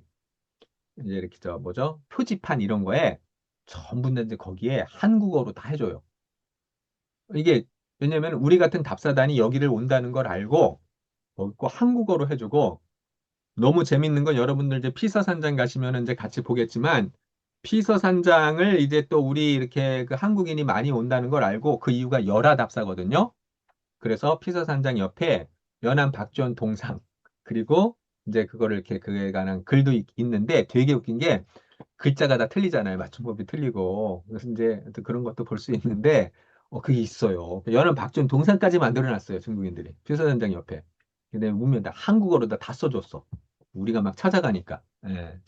이제 이렇게 뭐죠? 표지판 이런 거에 전부 다 이제 거기에 한국어로 다 해줘요. 이게, 왜냐면 우리 같은 답사단이 여기를 온다는 걸 알고, 꼭 한국어로 해주고, 너무 재밌는 건 여러분들 이제 피서산장 가시면 이제 같이 보겠지만, 피서산장을 이제 또 우리 이렇게 그 한국인이 많이 온다는 걸 알고 그 이유가 열화답사거든요. 그래서 피서산장 옆에 연안 박지원 동상 그리고 이제 그거를 이렇게 그에 관한 글도 있는데 되게 웃긴 게 글자가 다 틀리잖아요. 맞춤법이 틀리고. 그래서 이제 또 그런 것도 볼 수 있는데 그게 있어요. 연안 박지원 동상까지 만들어놨어요. 중국인들이. 피서산장 옆에. 근데 문면 다 한국어로 다 써줬어. 우리가 막 찾아가니까. 예.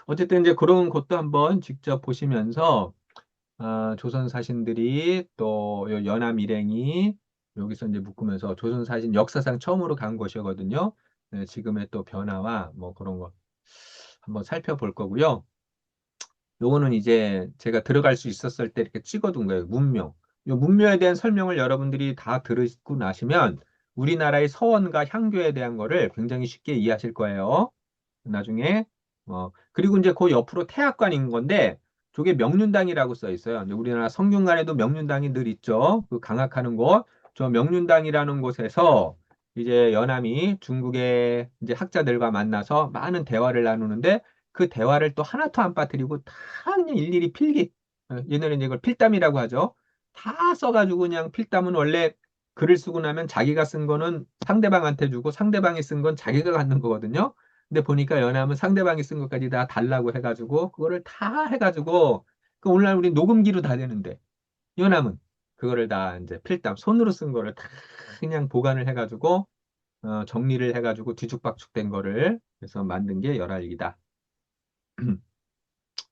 어쨌든 이제 그런 것도 한번 직접 보시면서 조선 사신들이 또 연암 일행이 여기서 이제 묶으면서 조선 사신 역사상 처음으로 간 곳이거든요. 네, 지금의 또 변화와 뭐 그런 거 한번 살펴볼 거고요. 요거는 이제 제가 들어갈 수 있었을 때 이렇게 찍어둔 거예요. 문묘. 요 문묘에 대한 설명을 여러분들이 다 들으시고 나시면 우리나라의 서원과 향교에 대한 거를 굉장히 쉽게 이해하실 거예요. 나중에 그리고 이제 그 옆으로 태학관인 건데 저게 명륜당이라고 써 있어요. 이제 우리나라 성균관에도 명륜당이 늘 있죠. 그 강학하는 곳. 저 명륜당이라는 곳에서 이제 연암이 중국의 이제 학자들과 만나서 많은 대화를 나누는데 그 대화를 또 하나도 안 빠뜨리고 다 그냥 일일이 필기. 옛날에 이제 이걸 필담이라고 하죠. 다 써가지고 그냥 필담은 원래 글을 쓰고 나면 자기가 쓴 거는 상대방한테 주고 상대방이 쓴 건 자기가 갖는 거거든요. 근데 보니까 연암은 상대방이 쓴 것까지 다 달라고 해가지고 그거를 다 해가지고 그 오늘날 우리 녹음기로 다 되는데 연암은 그거를 다 이제 필담 손으로 쓴 거를 다 그냥 보관을 해가지고 정리를 해가지고 뒤죽박죽 된 거를 그래서 만든 게 열할기다.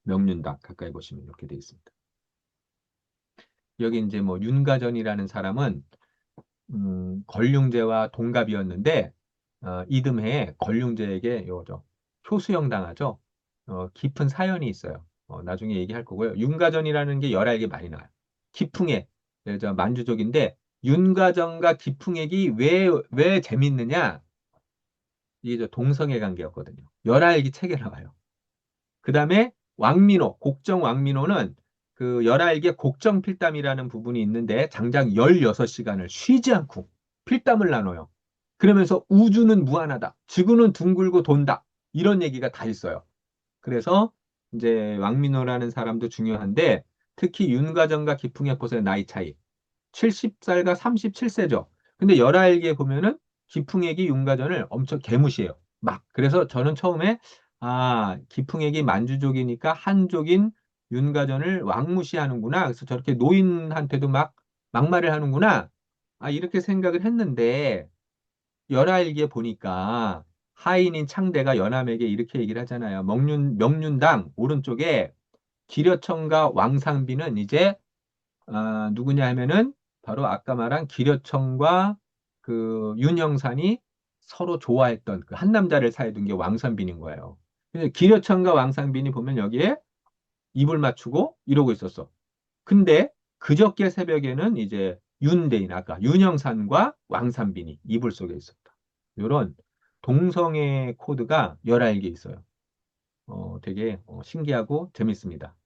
명륜당 가까이 보시면 이렇게 되어 있습니다. 여기 이제 뭐 윤가전이라는 사람은 걸륭제와 동갑이었는데 이듬해에 걸륭제에게 요죠 효수형 당하죠. 깊은 사연이 있어요. 나중에 얘기할 거고요. 윤가전이라는 게 열알게 많이 나와요. 기풍액, 저 만주족인데 윤가전과 기풍액이 왜 재밌느냐? 이게 저 동성애 관계였거든요. 열알기 책에 나와요. 그 다음에 왕민호, 곡정 왕민호는 그 열알계 곡정 필담이라는 부분이 있는데 장장 16시간을 쉬지 않고 필담을 나눠요. 그러면서 우주는 무한하다. 지구는 둥글고 돈다. 이런 얘기가 다 있어요. 그래서 이제 왕민호라는 사람도 중요한데 특히 윤과정과 기풍의 꽃의 나이 차이. 70살과 37세죠. 근데 열알기에 보면은 기풍액이 윤가전을 엄청 개무시해요. 막. 그래서 저는 처음에 기풍액이 만주족이니까 한족인 윤가전을 왕무시하는구나. 그래서 저렇게 노인한테도 막 막말을 하는구나. 이렇게 생각을 했는데 열알기에 보니까 하인인 창대가 연함에게 이렇게 얘기를 하잖아요. 명륜당 오른쪽에 기려청과 왕상비는 이제 누구냐 하면은 바로 아까 말한 기려청과 그 윤영산이 서로 좋아했던 그 한 남자를 사이에 둔 게 왕산빈인 거예요. 근데 기려청과 왕산빈이 보면 여기에 입을 맞추고 이러고 있었어. 근데 그저께 새벽에는 이제 윤대인 아까 윤영산과 왕산빈이 이불 속에 있었다. 이런 동성애 코드가 11개 있어요. 되게 신기하고 재밌습니다.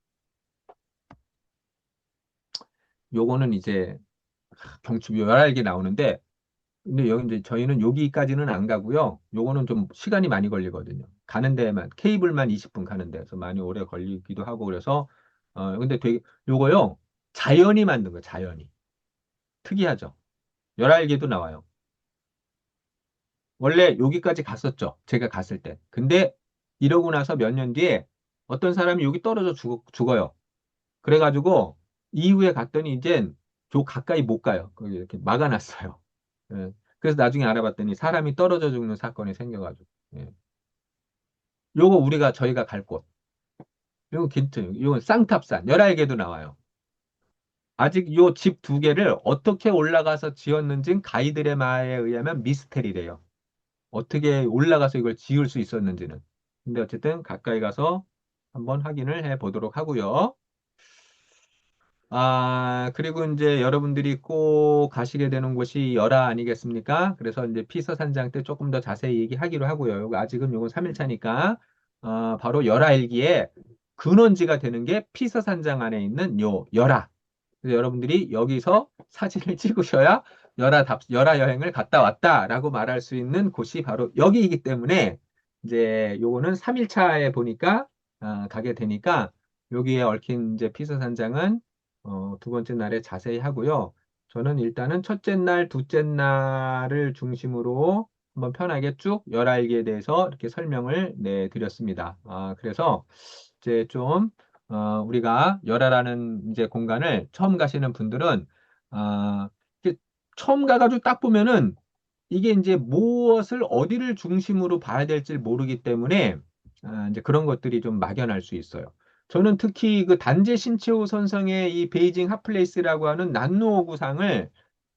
요거는 이제 경축이 11개 나오는데 근데 여기 이제 저희는 여기까지는 안 가고요. 요거는 좀 시간이 많이 걸리거든요. 가는 데만 케이블만 20분 가는 데서 많이 오래 걸리기도 하고 그래서 근데 되게 요거요. 자연이 만든 거예요. 자연이. 특이하죠. 11개도 나와요. 원래 여기까지 갔었죠. 제가 갔을 때. 근데 이러고 나서 몇 년 뒤에 어떤 사람이 여기 떨어져 죽어요. 그래가지고 이후에 갔더니 이젠 저 가까이 못 가요. 거기 이렇게 막아놨어요. 예. 그래서 나중에 알아봤더니 사람이 떨어져 죽는 사건이 생겨가지고. 예. 요거 저희가 갈 곳. 요거 긴트, 요건 쌍탑산, 열알개도 나와요. 아직 요 집 두 개를 어떻게 올라가서 지었는지는 가이드의 말에 의하면 미스테리래요. 어떻게 올라가서 이걸 지을 수 있었는지는. 근데 어쨌든 가까이 가서 한번 확인을 해 보도록 하고요. 그리고 이제 여러분들이 꼭 가시게 되는 곳이 열화 아니겠습니까? 그래서 이제 피서 산장 때 조금 더 자세히 얘기하기로 하고요. 요거 아직은 요건 3일차니까, 바로 열화 일기에 근원지가 되는 게 피서 산장 안에 있는 요 열화. 그래서 여러분들이 여기서 사진을 찍으셔야 열화 여행을 갔다 왔다라고 말할 수 있는 곳이 바로 여기이기 때문에 이제 요거는 3일차에 보니까, 가게 되니까 여기에 얽힌 이제 피서 산장은 두 번째 날에 자세히 하고요. 저는 일단은 첫째 날, 둘째 날을 중심으로 한번 편하게 쭉 열알기에 대해서 이렇게 설명을 드렸습니다. 그래서 이제 좀 우리가 열화라는 이제 공간을 처음 가시는 분들은 이렇게 처음 가가지고 딱 보면은 이게 이제 무엇을 어디를 중심으로 봐야 될지 모르기 때문에 이제 그런 것들이 좀 막연할 수 있어요. 저는 특히 그 단제 신채호 선생의 이 베이징 핫플레이스라고 하는 난로 구상을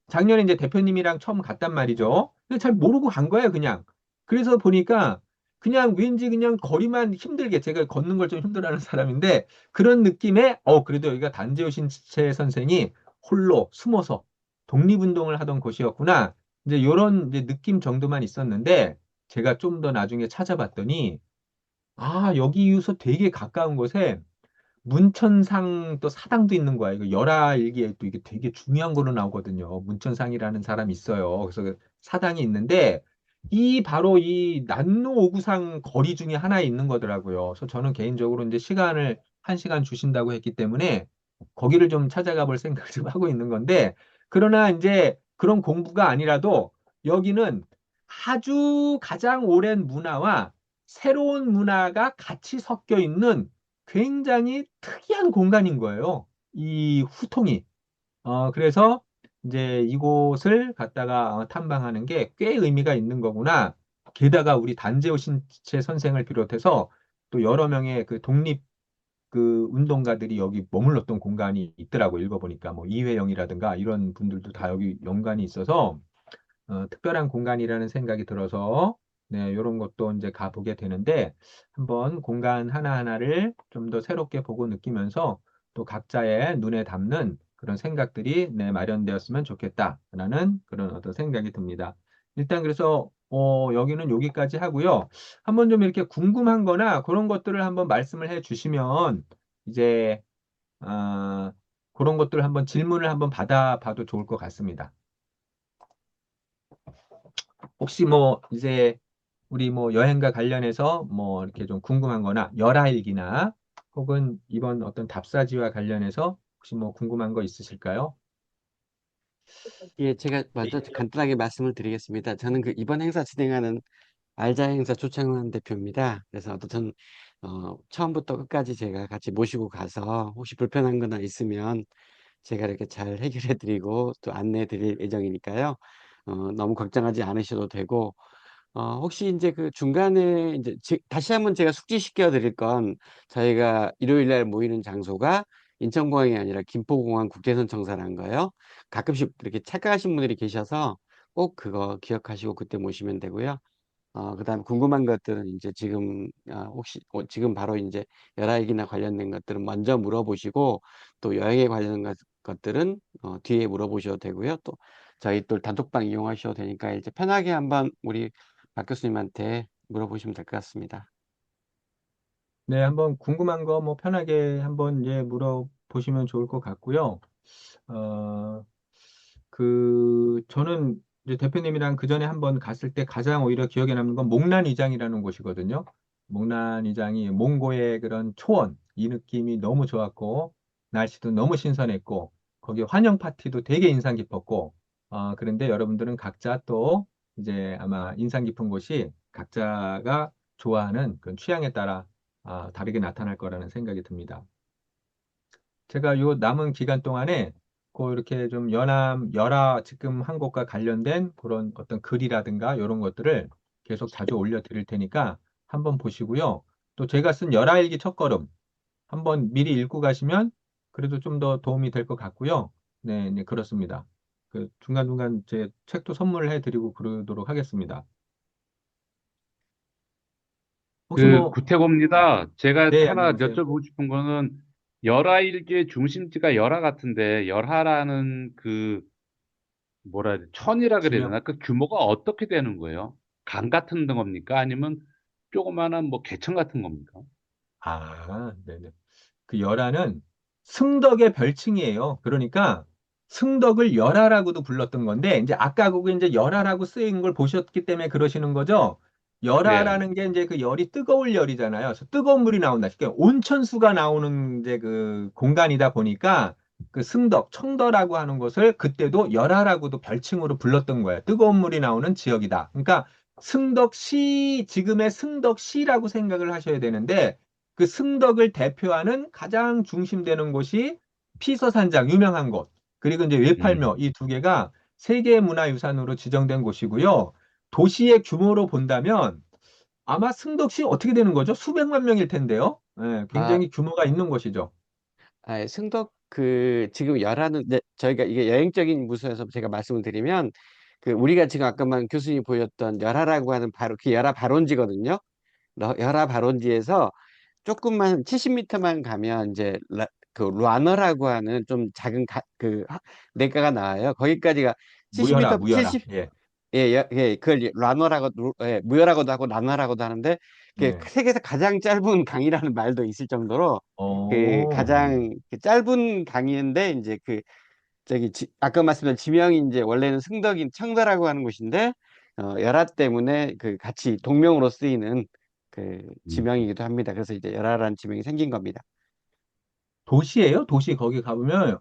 작년에 이제 대표님이랑 처음 갔단 말이죠. 근데 잘 모르고 간 거예요, 그냥. 그래서 보니까 그냥 왠지 그냥 거리만 힘들게 제가 걷는 걸 좀 힘들어하는 사람인데 그런 느낌에 그래도 여기가 단제호 신채 선생이 홀로 숨어서 독립운동을 하던 곳이었구나. 이제 요런 이제 느낌 정도만 있었는데 제가 좀 더 나중에 찾아봤더니 여기서 되게 가까운 곳에 문천상 또 사당도 있는 거야. 이거 열하일기에 또 이게 되게 중요한 거로 나오거든요. 문천상이라는 사람이 있어요. 그래서 그 사당이 있는데 바로 이 난로 오구상 거리 중에 하나에 있는 거더라고요. 그래서 저는 개인적으로 이제 시간을 1시간 주신다고 했기 때문에 거기를 좀 찾아가 볼 생각을 좀 하고 있는 건데 그러나 이제 그런 공부가 아니라도 여기는 아주 가장 오랜 문화와 새로운 문화가 같이 섞여 있는 굉장히 특이한 공간인 거예요. 이 후통이. 그래서 이제 이곳을 갖다가 탐방하는 게 꽤 의미가 있는 거구나. 게다가 우리 단재호 신채 선생을 비롯해서 또 여러 명의 그 독립운동 그 운동가들이 여기 머물렀던 공간이 있더라고 읽어보니까 뭐 이회영이라든가 이런 분들도 다 여기 연관이 있어서 특별한 공간이라는 생각이 들어서 네, 이런 것도 이제 가보게 되는데 한번 공간 하나하나를 좀 더 새롭게 보고 느끼면서 또 각자의 눈에 담는 그런 생각들이 네, 마련되었으면 좋겠다라는 그런 어떤 생각이 듭니다. 일단 그래서 여기는 여기까지 하고요. 한번 좀 이렇게 궁금한 거나 그런 것들을 한번 말씀을 해 주시면 이제 아, 그런 것들을 한번 질문을 한번 받아봐도 좋을 것 같습니다. 혹시 뭐 이제 우리 뭐 여행과 관련해서 뭐 이렇게 좀 궁금한 거나 열하일기나 혹은 이번 어떤 답사지와 관련해서 혹시 뭐 궁금한 거 있으실까요? 예, 제가 먼저 간단하게 말씀을 드리겠습니다. 저는 그 이번 행사 진행하는 알자 행사 조창환 대표입니다. 그래서 전 처음부터 끝까지 제가 같이 모시고 가서 혹시 불편한 거나 있으면 제가 이렇게 잘 해결해 드리고 또 안내해 드릴 예정이니까요. 너무 걱정하지 않으셔도 되고, 혹시 이제 그 중간에 이제 다시 한번 제가 숙지시켜 드릴 건 저희가 일요일 날 모이는 장소가 인천공항이 아니라 김포공항 국제선 청사라는 거예요. 가끔씩 이렇게 착각하신 분들이 계셔서 꼭 그거 기억하시고 그때 모시면 되고요. 그다음에 궁금한 것들은 이제 지금 혹시 지금 바로 이제 열아기나 관련된 것들은 먼저 물어보시고 또 여행에 관련된 것들은 뒤에 물어보셔도 되고요. 또 저희 또 단톡방 이용하셔도 되니까 이제 편하게 한번 우리 박 교수님한테 물어보시면 될 것 같습니다. 네, 한번 궁금한 거 뭐 편하게 한번 예 물어보시면 좋을 것 같고요. 어, 저는 이제 대표님이랑 그 전에 한번 갔을 때 가장 오히려 기억에 남는 건 목란이장이라는 곳이거든요. 목란이장이 몽고의 그런 초원, 이 느낌이 너무 좋았고, 날씨도 너무 신선했고, 거기 환영 파티도 되게 인상 깊었고, 그런데 여러분들은 각자 또 이제 아마 인상 깊은 곳이 각자가 좋아하는 그런 취향에 따라 다르게 나타날 거라는 생각이 듭니다. 제가 요 남은 기간 동안에 이렇게 좀 열화 지금 한 것과 관련된 그런 어떤 글이라든가 이런 것들을 계속 자주 올려드릴 테니까 한번 보시고요. 또 제가 쓴 열화일기 첫걸음 한번 미리 읽고 가시면 그래도 좀 더 도움이 될 것 같고요. 네, 네, 그렇습니다. 그 중간중간 제 책도 선물해 드리고 그러도록 하겠습니다. 혹시 그 뭐, 구태고입니다. 제가 네, 하나 안녕하세요. 여쭤보고 싶은 거는 열하일기의 중심지가 열하 같은데 열하라는 그 뭐라 해야 돼? 천이라 그래야 지명. 되나? 그 규모가 어떻게 되는 거예요? 강 같은 겁니까? 아니면 조그마한 뭐 개천 같은 겁니까? 네네. 그 열화는 승덕의 별칭이에요. 그러니까 승덕을 열화라고도 불렀던 건데 이제 아까 그거 이제 열화라고 쓰인 걸 보셨기 때문에 그러시는 거죠. 네. 열화라는 게 이제 그 열이 뜨거울 열이잖아요. 그래서 뜨거운 물이 나온다. 그러니까 온천수가 나오는 이제 그 공간이다 보니까 그 승덕, 청더라고 하는 것을 그때도 열화라고도 별칭으로 불렀던 거예요. 뜨거운 물이 나오는 지역이다. 그러니까 승덕시, 지금의 승덕시라고 생각을 하셔야 되는데 그 승덕을 대표하는 가장 중심되는 곳이 피서산장, 유명한 곳. 그리고 이제 외팔묘, 음. 이 두 개가 세계문화유산으로 지정된 곳이고요. 도시의 규모로 본다면 아마 승덕시 어떻게 되는 거죠? 수백만 명일 텐데요. 예, 아, 굉장히 규모가 있는 곳이죠. 승덕 그 지금 열하는 저희가 이게 여행적인 무소에서 제가 말씀을 드리면 그 우리가 지금 아까만 교수님이 보였던 열하라고 하는 바로 그 열하 발원지거든요. 열하 발원지에서 조금만 70m만 가면 이제 그 라너라고 하는 좀 작은 냇가가 나와요. 거기까지가 무열아, 70m, 무열아. 70 예, 그걸 무열하고도 하고 라너라고도 하는데 그 네. 세계에서 가장 짧은 강이라는 말도 있을 정도로 그 네. 가장 그 짧은 강인데 이제 그 저기 아까 말씀드린 지명이 이제 원래는 승덕인 청도라고 하는 곳인데 열화 때문에 그 같이 동명으로 쓰이는 그 음. 지명이기도 합니다. 그래서 이제 열화라는 지명이 생긴 겁니다. 도시예요? 도시 거기 가보면,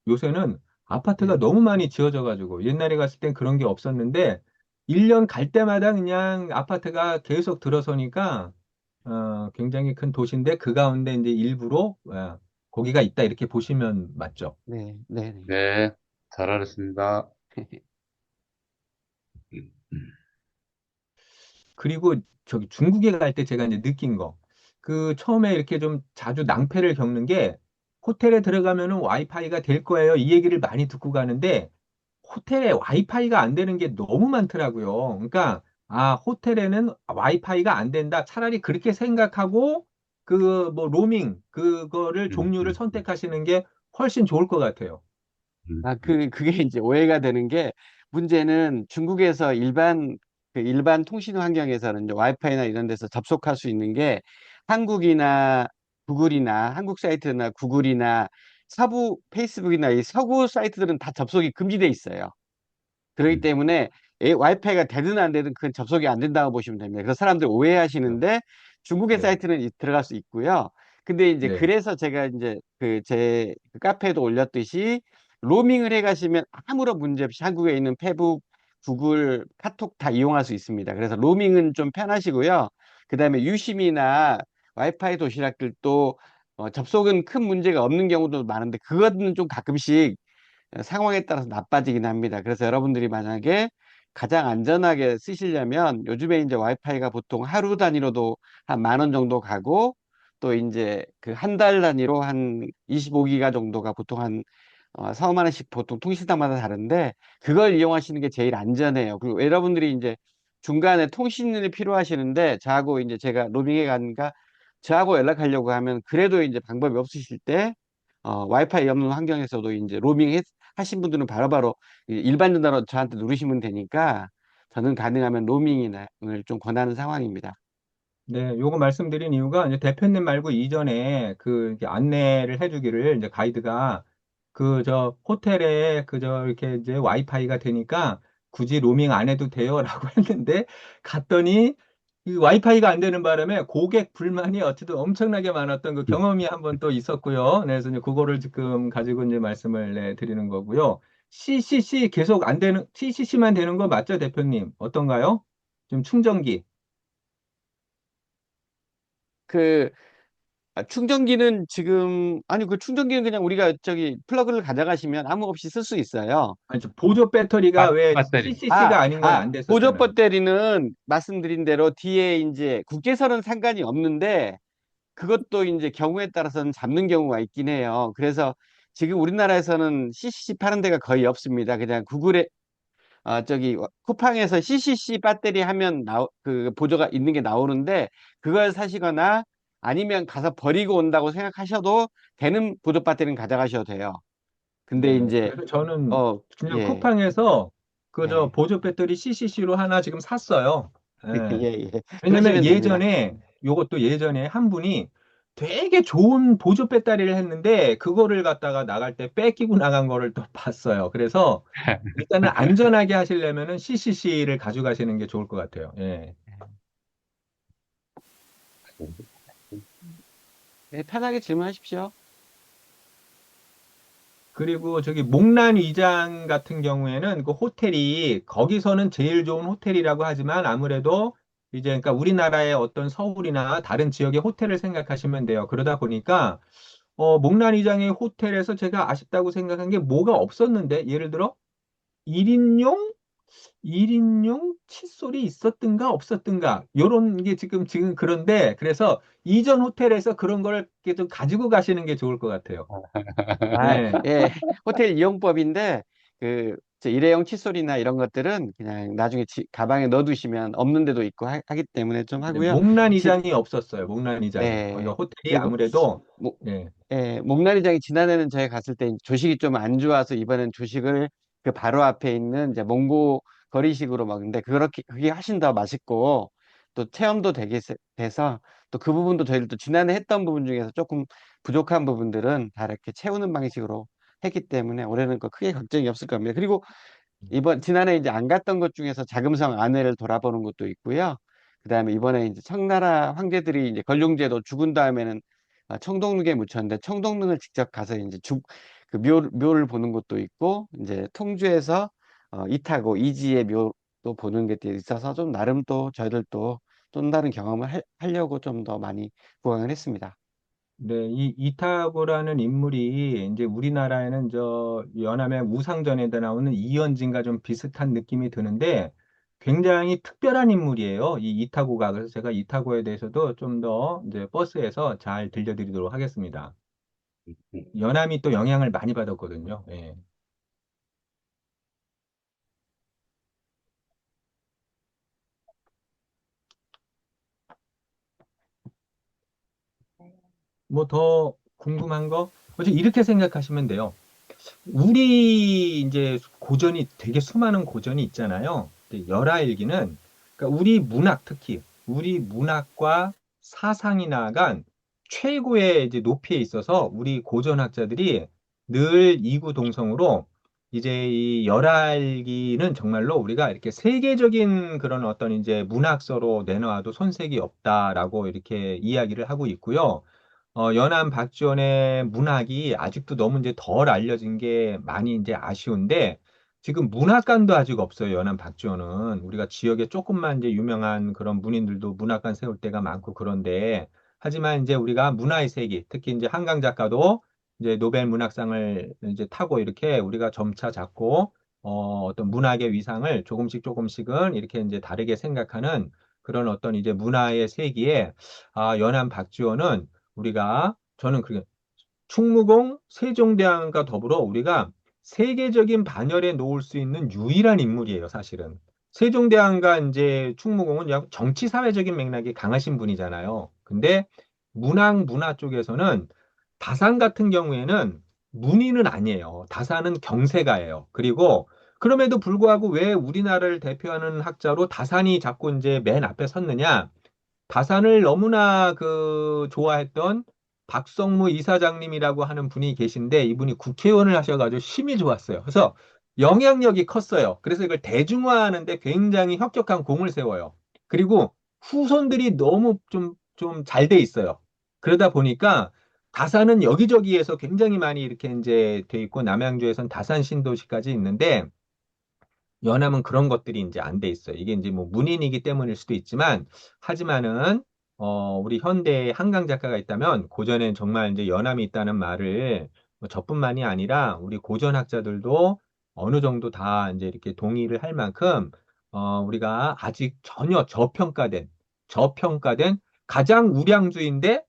요새는 아파트가 네. 너무 많이 지어져 가지고, 옛날에 갔을 땐 그런 게 없었는데, 1년 갈 때마다 그냥 아파트가 계속 들어서니까, 굉장히 큰 도시인데, 그 가운데 이제 일부로, 거기가 있다, 이렇게 보시면 맞죠. 네, 네, 네. 네. 잘 알았습니다. 그리고 저기 중국에 갈 때 제가 이제 느낀 거, 그 처음에 이렇게 좀 자주 낭패를 겪는 게 호텔에 들어가면은 와이파이가 될 거예요. 이 얘기를 많이 듣고 가는데 호텔에 와이파이가 안 되는 게 너무 많더라고요. 그러니까, 아, 호텔에는 와이파이가 안 된다. 차라리 그렇게 생각하고, 그, 뭐, 로밍, 그거를, 음, 종류를 음, 음, 선택하시는 게 훨씬 좋을 것 같아요. 그게 이제 오해가 되는 게 문제는 중국에서 일반 통신 환경에서는 이제 와이파이나 이런 데서 접속할 수 있는 게 한국이나 구글이나 한국 사이트나 구글이나 서부 페이스북이나 이 서구 사이트들은 다 접속이 금지돼 있어요. 그렇기 음, 때문에 와이파이가 되든 안 되든 그건 접속이 안 된다고 보시면 됩니다. 그래서 사람들이 네. 오해하시는데 중국의 네. 사이트는 들어갈 수 있고요. 근데 이제 네. 그래서 제가 이제 제 카페에도 올렸듯이 로밍을 해 가시면 아무런 문제 없이 한국에 있는 페북, 구글, 카톡 다 이용할 수 있습니다. 그래서 로밍은 좀 편하시고요. 그다음에 유심이나 와이파이 도시락들도 접속은 큰 문제가 없는 경우도 많은데 그거는 좀 가끔씩 상황에 따라서 나빠지긴 합니다. 그래서 여러분들이 만약에 가장 안전하게 쓰시려면 요즘에 이제 와이파이가 보통 하루 단위로도 한 10,000원 정도 가고 또 이제 그 한 달 단위로 한 25기가 정도가 보통 한 4, 5만 원씩 보통 통신사마다 다른데 그걸 이용하시는 게 제일 안전해요. 그리고 여러분들이 이제 중간에 통신이 필요하시는데 저하고 이제 제가 로밍에 가니까 저하고 연락하려고 하면 그래도 이제 방법이 없으실 때 와이파이 없는 환경에서도 이제 로밍 하신 분들은 바로바로 일반 전화로 저한테 누르시면 되니까 저는 가능하면 로밍을 좀 권하는 상황입니다. 네, 요거 말씀드린 이유가 이제 대표님 말고 이전에 그 이렇게 안내를 해주기를 이제 가이드가 그 저 호텔에 그 저 이렇게 이제 와이파이가 되니까 굳이 로밍 안 해도 돼요라고 했는데 갔더니 이 와이파이가 안 되는 바람에 고객 불만이 어쨌든 엄청나게 많았던 그 경험이 한번 또 있었고요. 네, 그래서 이제 그거를 지금 가지고 이제 말씀을 드리는 거고요. CCC 계속 안 되는 CCC만 되는 거 맞죠, 대표님? 어떤가요? 좀 충전기. 그 충전기는 지금 아니 그 충전기는 그냥 우리가 저기 플러그를 가져가시면 아무 없이 쓸 수 있어요. 아니, 저 보조 배터리가 왜 배터리. CCC가 아닌 건 안 보조 됐었잖아요. 배터리는 말씀드린 대로 뒤에 이제 국제선은 상관이 없는데 그것도 이제 경우에 따라서는 잡는 경우가 있긴 해요. 그래서 지금 우리나라에서는 CCC 파는 데가 거의 없습니다. 그냥 구글에 저기 쿠팡에서 CCC 배터리 하면 그 보조가 있는 게 나오는데 그걸 사시거나 아니면 가서 버리고 온다고 생각하셔도 되는 보조 배터리는 가져가셔도 돼요. 근데 네. 이제 그래서 저는 어, 그냥 예, 쿠팡에서 그 저 예, 보조 배터리 CCC로 하나 지금 샀어요. 예, 예. 예. 왜냐면 그러시면 됩니다. 요것도 예전에 한 분이 되게 좋은 보조 배터리를 했는데 그거를 갖다가 나갈 때 뺏기고 나간 거를 또 봤어요. 그래서 일단은 안전하게 하시려면은 CCC를 가져가시는 게 좋을 것 같아요. 예. 네, 편하게 질문하십시오. 그리고 저기 목란 위장 같은 경우에는 그 호텔이 거기서는 제일 좋은 호텔이라고 하지만 아무래도 이제 그러니까 우리나라의 어떤 서울이나 다른 지역의 호텔을 생각하시면 돼요. 그러다 보니까 목란 위장의 호텔에서 제가 아쉽다고 생각한 게 뭐가 없었는데 예를 들어 1인용 1인용 칫솔이 있었든가 없었든가 요런 게 지금 그런데 그래서 이전 호텔에서 그런 걸 이렇게 좀 가지고 가시는 게 좋을 것 같아요. 네. 예, 호텔 이용법인데 저 일회용 칫솔이나 이런 것들은 그냥 나중에 가방에 넣어두시면 없는 데도 있고 하기 때문에 좀 네, 하고요. 목란 이장이 없었어요. 목란 이장이. 거기가 네. 호텔이 그리고 아무래도 목, 네, 목나리장이 지난해는 저희 갔을 때 조식이 좀 안 좋아서 이번엔 조식을 그 바로 앞에 있는 이제 몽고 거리식으로 먹는데 그게 훨씬 더 맛있고 또 체험도 되게 돼서 또 그 부분도 저희들 또 지난해 했던 부분 중에서 조금 부족한 부분들은 다 이렇게 채우는 방식으로 했기 때문에 올해는 그 크게 걱정이 없을 겁니다. 그리고 지난해 이제 안 갔던 것 중에서 자금성 안회를 돌아보는 것도 있고요. 그다음에 이번에 이제 청나라 황제들이 이제 건룡제도 죽은 다음에는 청동릉에 묻혔는데 청동릉을 직접 가서 이제 그 묘를 보는 것도 있고 이제 통주에서 이타고 이지의 묘도 보는 게 있어서 좀 나름 또 저희들 또 다른 경험을 하려고 좀 더 많이 부강을 했습니다. 네, 이 이타고라는 인물이 이제 우리나라에는 저 연암의 우상전에다 나오는 이현진과 좀 비슷한 느낌이 드는데 굉장히 특별한 인물이에요. 이 이타고가. 그래서 제가 이타고에 대해서도 좀 더 이제 버스에서 잘 들려드리도록 하겠습니다. 연암이 또 영향을 많이 받았거든요. 예. 뭐 더 궁금한 거? 어쨌든 이렇게 생각하시면 돼요. 우리 이제 고전이 되게 수많은 고전이 있잖아요. 근데 열하일기는 그러니까 우리 문학 특히 우리 문학과 사상이 나아간 최고의 이제 높이에 있어서 우리 고전학자들이 늘 이구동성으로 이제 이 열하일기는 정말로 우리가 이렇게 세계적인 그런 어떤 이제 문학서로 내놓아도 손색이 없다라고 이렇게 이야기를 하고 있고요. 연안 박지원의 문학이 아직도 너무 이제 덜 알려진 게 많이 이제 아쉬운데, 지금 문학관도 아직 없어요, 연안 박지원은. 우리가 지역에 조금만 이제 유명한 그런 문인들도 문학관 세울 때가 많고 그런데, 하지만 이제 우리가 문화의 세계, 특히 이제 한강 작가도 이제 노벨 문학상을 이제 타고 이렇게 우리가 점차 잡고, 어떤 문학의 위상을 조금씩 조금씩은 이렇게 이제 다르게 생각하는 그런 어떤 이제 문화의 세계에, 연안 박지원은 우리가 저는 그게 충무공 세종대왕과 더불어 우리가 세계적인 반열에 놓을 수 있는 유일한 인물이에요, 사실은. 세종대왕과 이제 충무공은 정치 사회적인 맥락이 강하신 분이잖아요. 근데 문학 문화 쪽에서는 다산 같은 경우에는 문인은 아니에요. 다산은 경세가예요. 그리고 그럼에도 불구하고 왜 우리나라를 대표하는 학자로 다산이 자꾸 이제 맨 앞에 섰느냐? 다산을 너무나 좋아했던 박성무 이사장님이라고 하는 분이 계신데 이분이 국회의원을 하셔가지고 힘이 좋았어요. 그래서 영향력이 컸어요. 그래서 이걸 대중화하는데 굉장히 혁혁한 공을 세워요. 그리고 후손들이 너무 좀 잘 돼 있어요. 그러다 보니까 다산은 여기저기에서 굉장히 많이 이렇게 이제 돼 있고 남양주에선 다산 신도시까지 있는데 연함은 그런 것들이 이제 안 돼 있어요. 이게 이제 뭐 문인이기 때문일 수도 있지만, 하지만은, 우리 현대에 한강 작가가 있다면, 고전엔 정말 이제 연함이 있다는 말을, 뭐 저뿐만이 아니라, 우리 고전학자들도 어느 정도 다 이제 이렇게 동의를 할 만큼, 우리가 아직 전혀 저평가된 가장 우량주인데,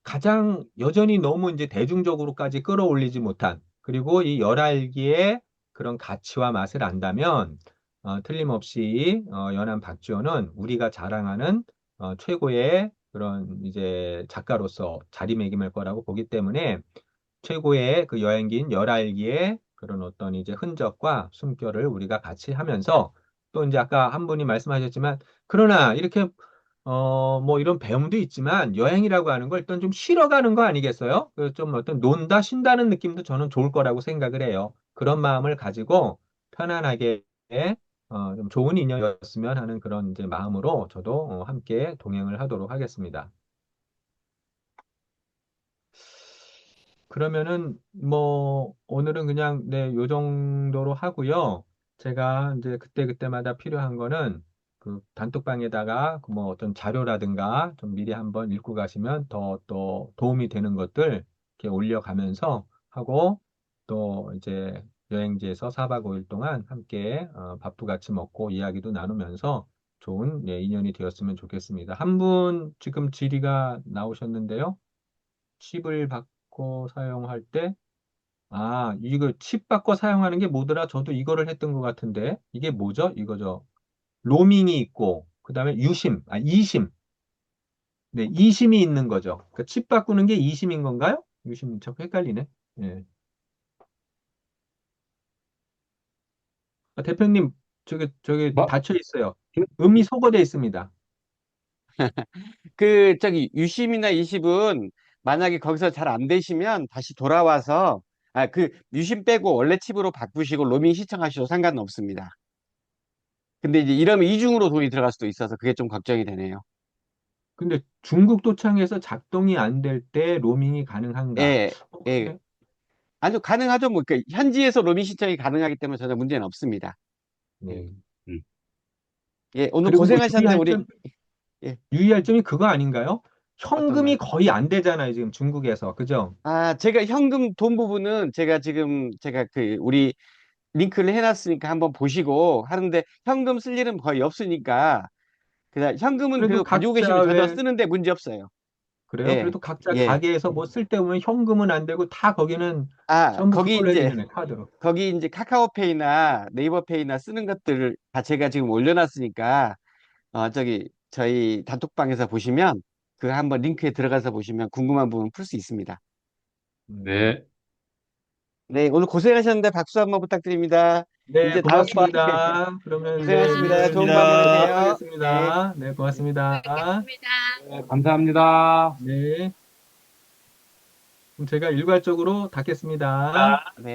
가장 여전히 너무 이제 대중적으로까지 끌어올리지 못한, 그리고 이 열알기의 그런 가치와 맛을 안다면, 틀림없이 연한 박지원은 우리가 자랑하는 최고의 그런 이제 작가로서 자리매김할 거라고 보기 때문에 최고의 그 여행기인 열알기의 그런 어떤 이제 흔적과 숨결을 우리가 같이 하면서 또 이제 아까 한 분이 말씀하셨지만 그러나 이렇게 뭐 이런 배움도 있지만 여행이라고 하는 걸 일단 좀 쉬러 가는 거 아니겠어요? 그좀 어떤 논다 쉰다는 느낌도 저는 좋을 거라고 생각을 해요. 그런 마음을 가지고 편안하게 좀 좋은 인연이었으면 하는 그런 이제 마음으로 저도 함께 동행을 하도록 하겠습니다. 그러면은 뭐 오늘은 그냥 네, 요 정도로 하고요. 제가 이제 그때그때마다 필요한 거는 그 단톡방에다가 그뭐 어떤 자료라든가 좀 미리 한번 읽고 가시면 더 또 도움이 되는 것들 이렇게 올려가면서 하고 또 이제 여행지에서 4박 5일 동안 함께 밥도 같이 먹고 이야기도 나누면서 좋은 예, 인연이 되었으면 좋겠습니다. 한 분 지금 질의가 나오셨는데요. 칩을 바꿔 사용할 때, 이거 칩 바꿔 사용하는 게 뭐더라? 저도 이거를 했던 것 같은데, 이게 뭐죠? 이거죠. 로밍이 있고, 그 다음에 이심. 네, 이심이 있는 거죠. 칩 바꾸는 게 이심인 건가요? 유심, 자꾸 헷갈리네. 예. 대표님, 저기 뭐, 닫혀 있어요. 음이 소거돼 있습니다. 저기 유심이나 이십은 만약에 거기서 잘 안 되시면 다시 돌아와서 유심 빼고 원래 칩으로 바꾸시고 로밍 시청하셔도 상관은 없습니다. 근데 이제 이러면 이중으로 돈이 들어갈 수도 있어서 그게 좀 걱정이 되네요. 근데 중국 도창에서 작동이 안 될 때 로밍이 가능한가? 예, 예. 그게, 아주 가능하죠. 뭐, 현지에서 로밍 신청이 가능하기 때문에 전혀 문제는 없습니다. 예, 네. 음. 예, 오늘 그리고 뭐 고생하셨는데, 예, 유의할 점이 그거 아닌가요? 현금이 어떤가요? 거의 안 되잖아요, 지금 중국에서. 그죠? 제가 현금 돈 부분은 제가 우리 링크를 해놨으니까 한번 보시고 하는데 현금 쓸 일은 거의 없으니까 그냥 현금은 그래도 그래도 가지고 각자 계시면 저도 왜 쓰는데 문제 없어요. 그래요? 예, 그래도 각자 예. 가게에서 뭐 쓸 때 보면 현금은 안 되고 다 거기는 아, 전부 그걸로 해야 되잖아요, 카드로. 거기 이제 카카오페이나 네이버페이나 쓰는 것들을 다 제가 지금 올려놨으니까, 저희 단톡방에서 보시면, 그 한번 링크에 들어가서 보시면 궁금한 부분 풀 수 있습니다. 음. 네. 네, 오늘 고생하셨는데 박수 한번 부탁드립니다. 네, 이제 다음번 고맙습니다. 그러면 네, 고생하셨습니다. 좋은 밤 감사합니다. 보내세요. 네. 인사드리겠습니다. 네, 고맙습니다. 네, 감사합니다. 네. 그럼 제가 일괄적으로 닫겠습니다. 네.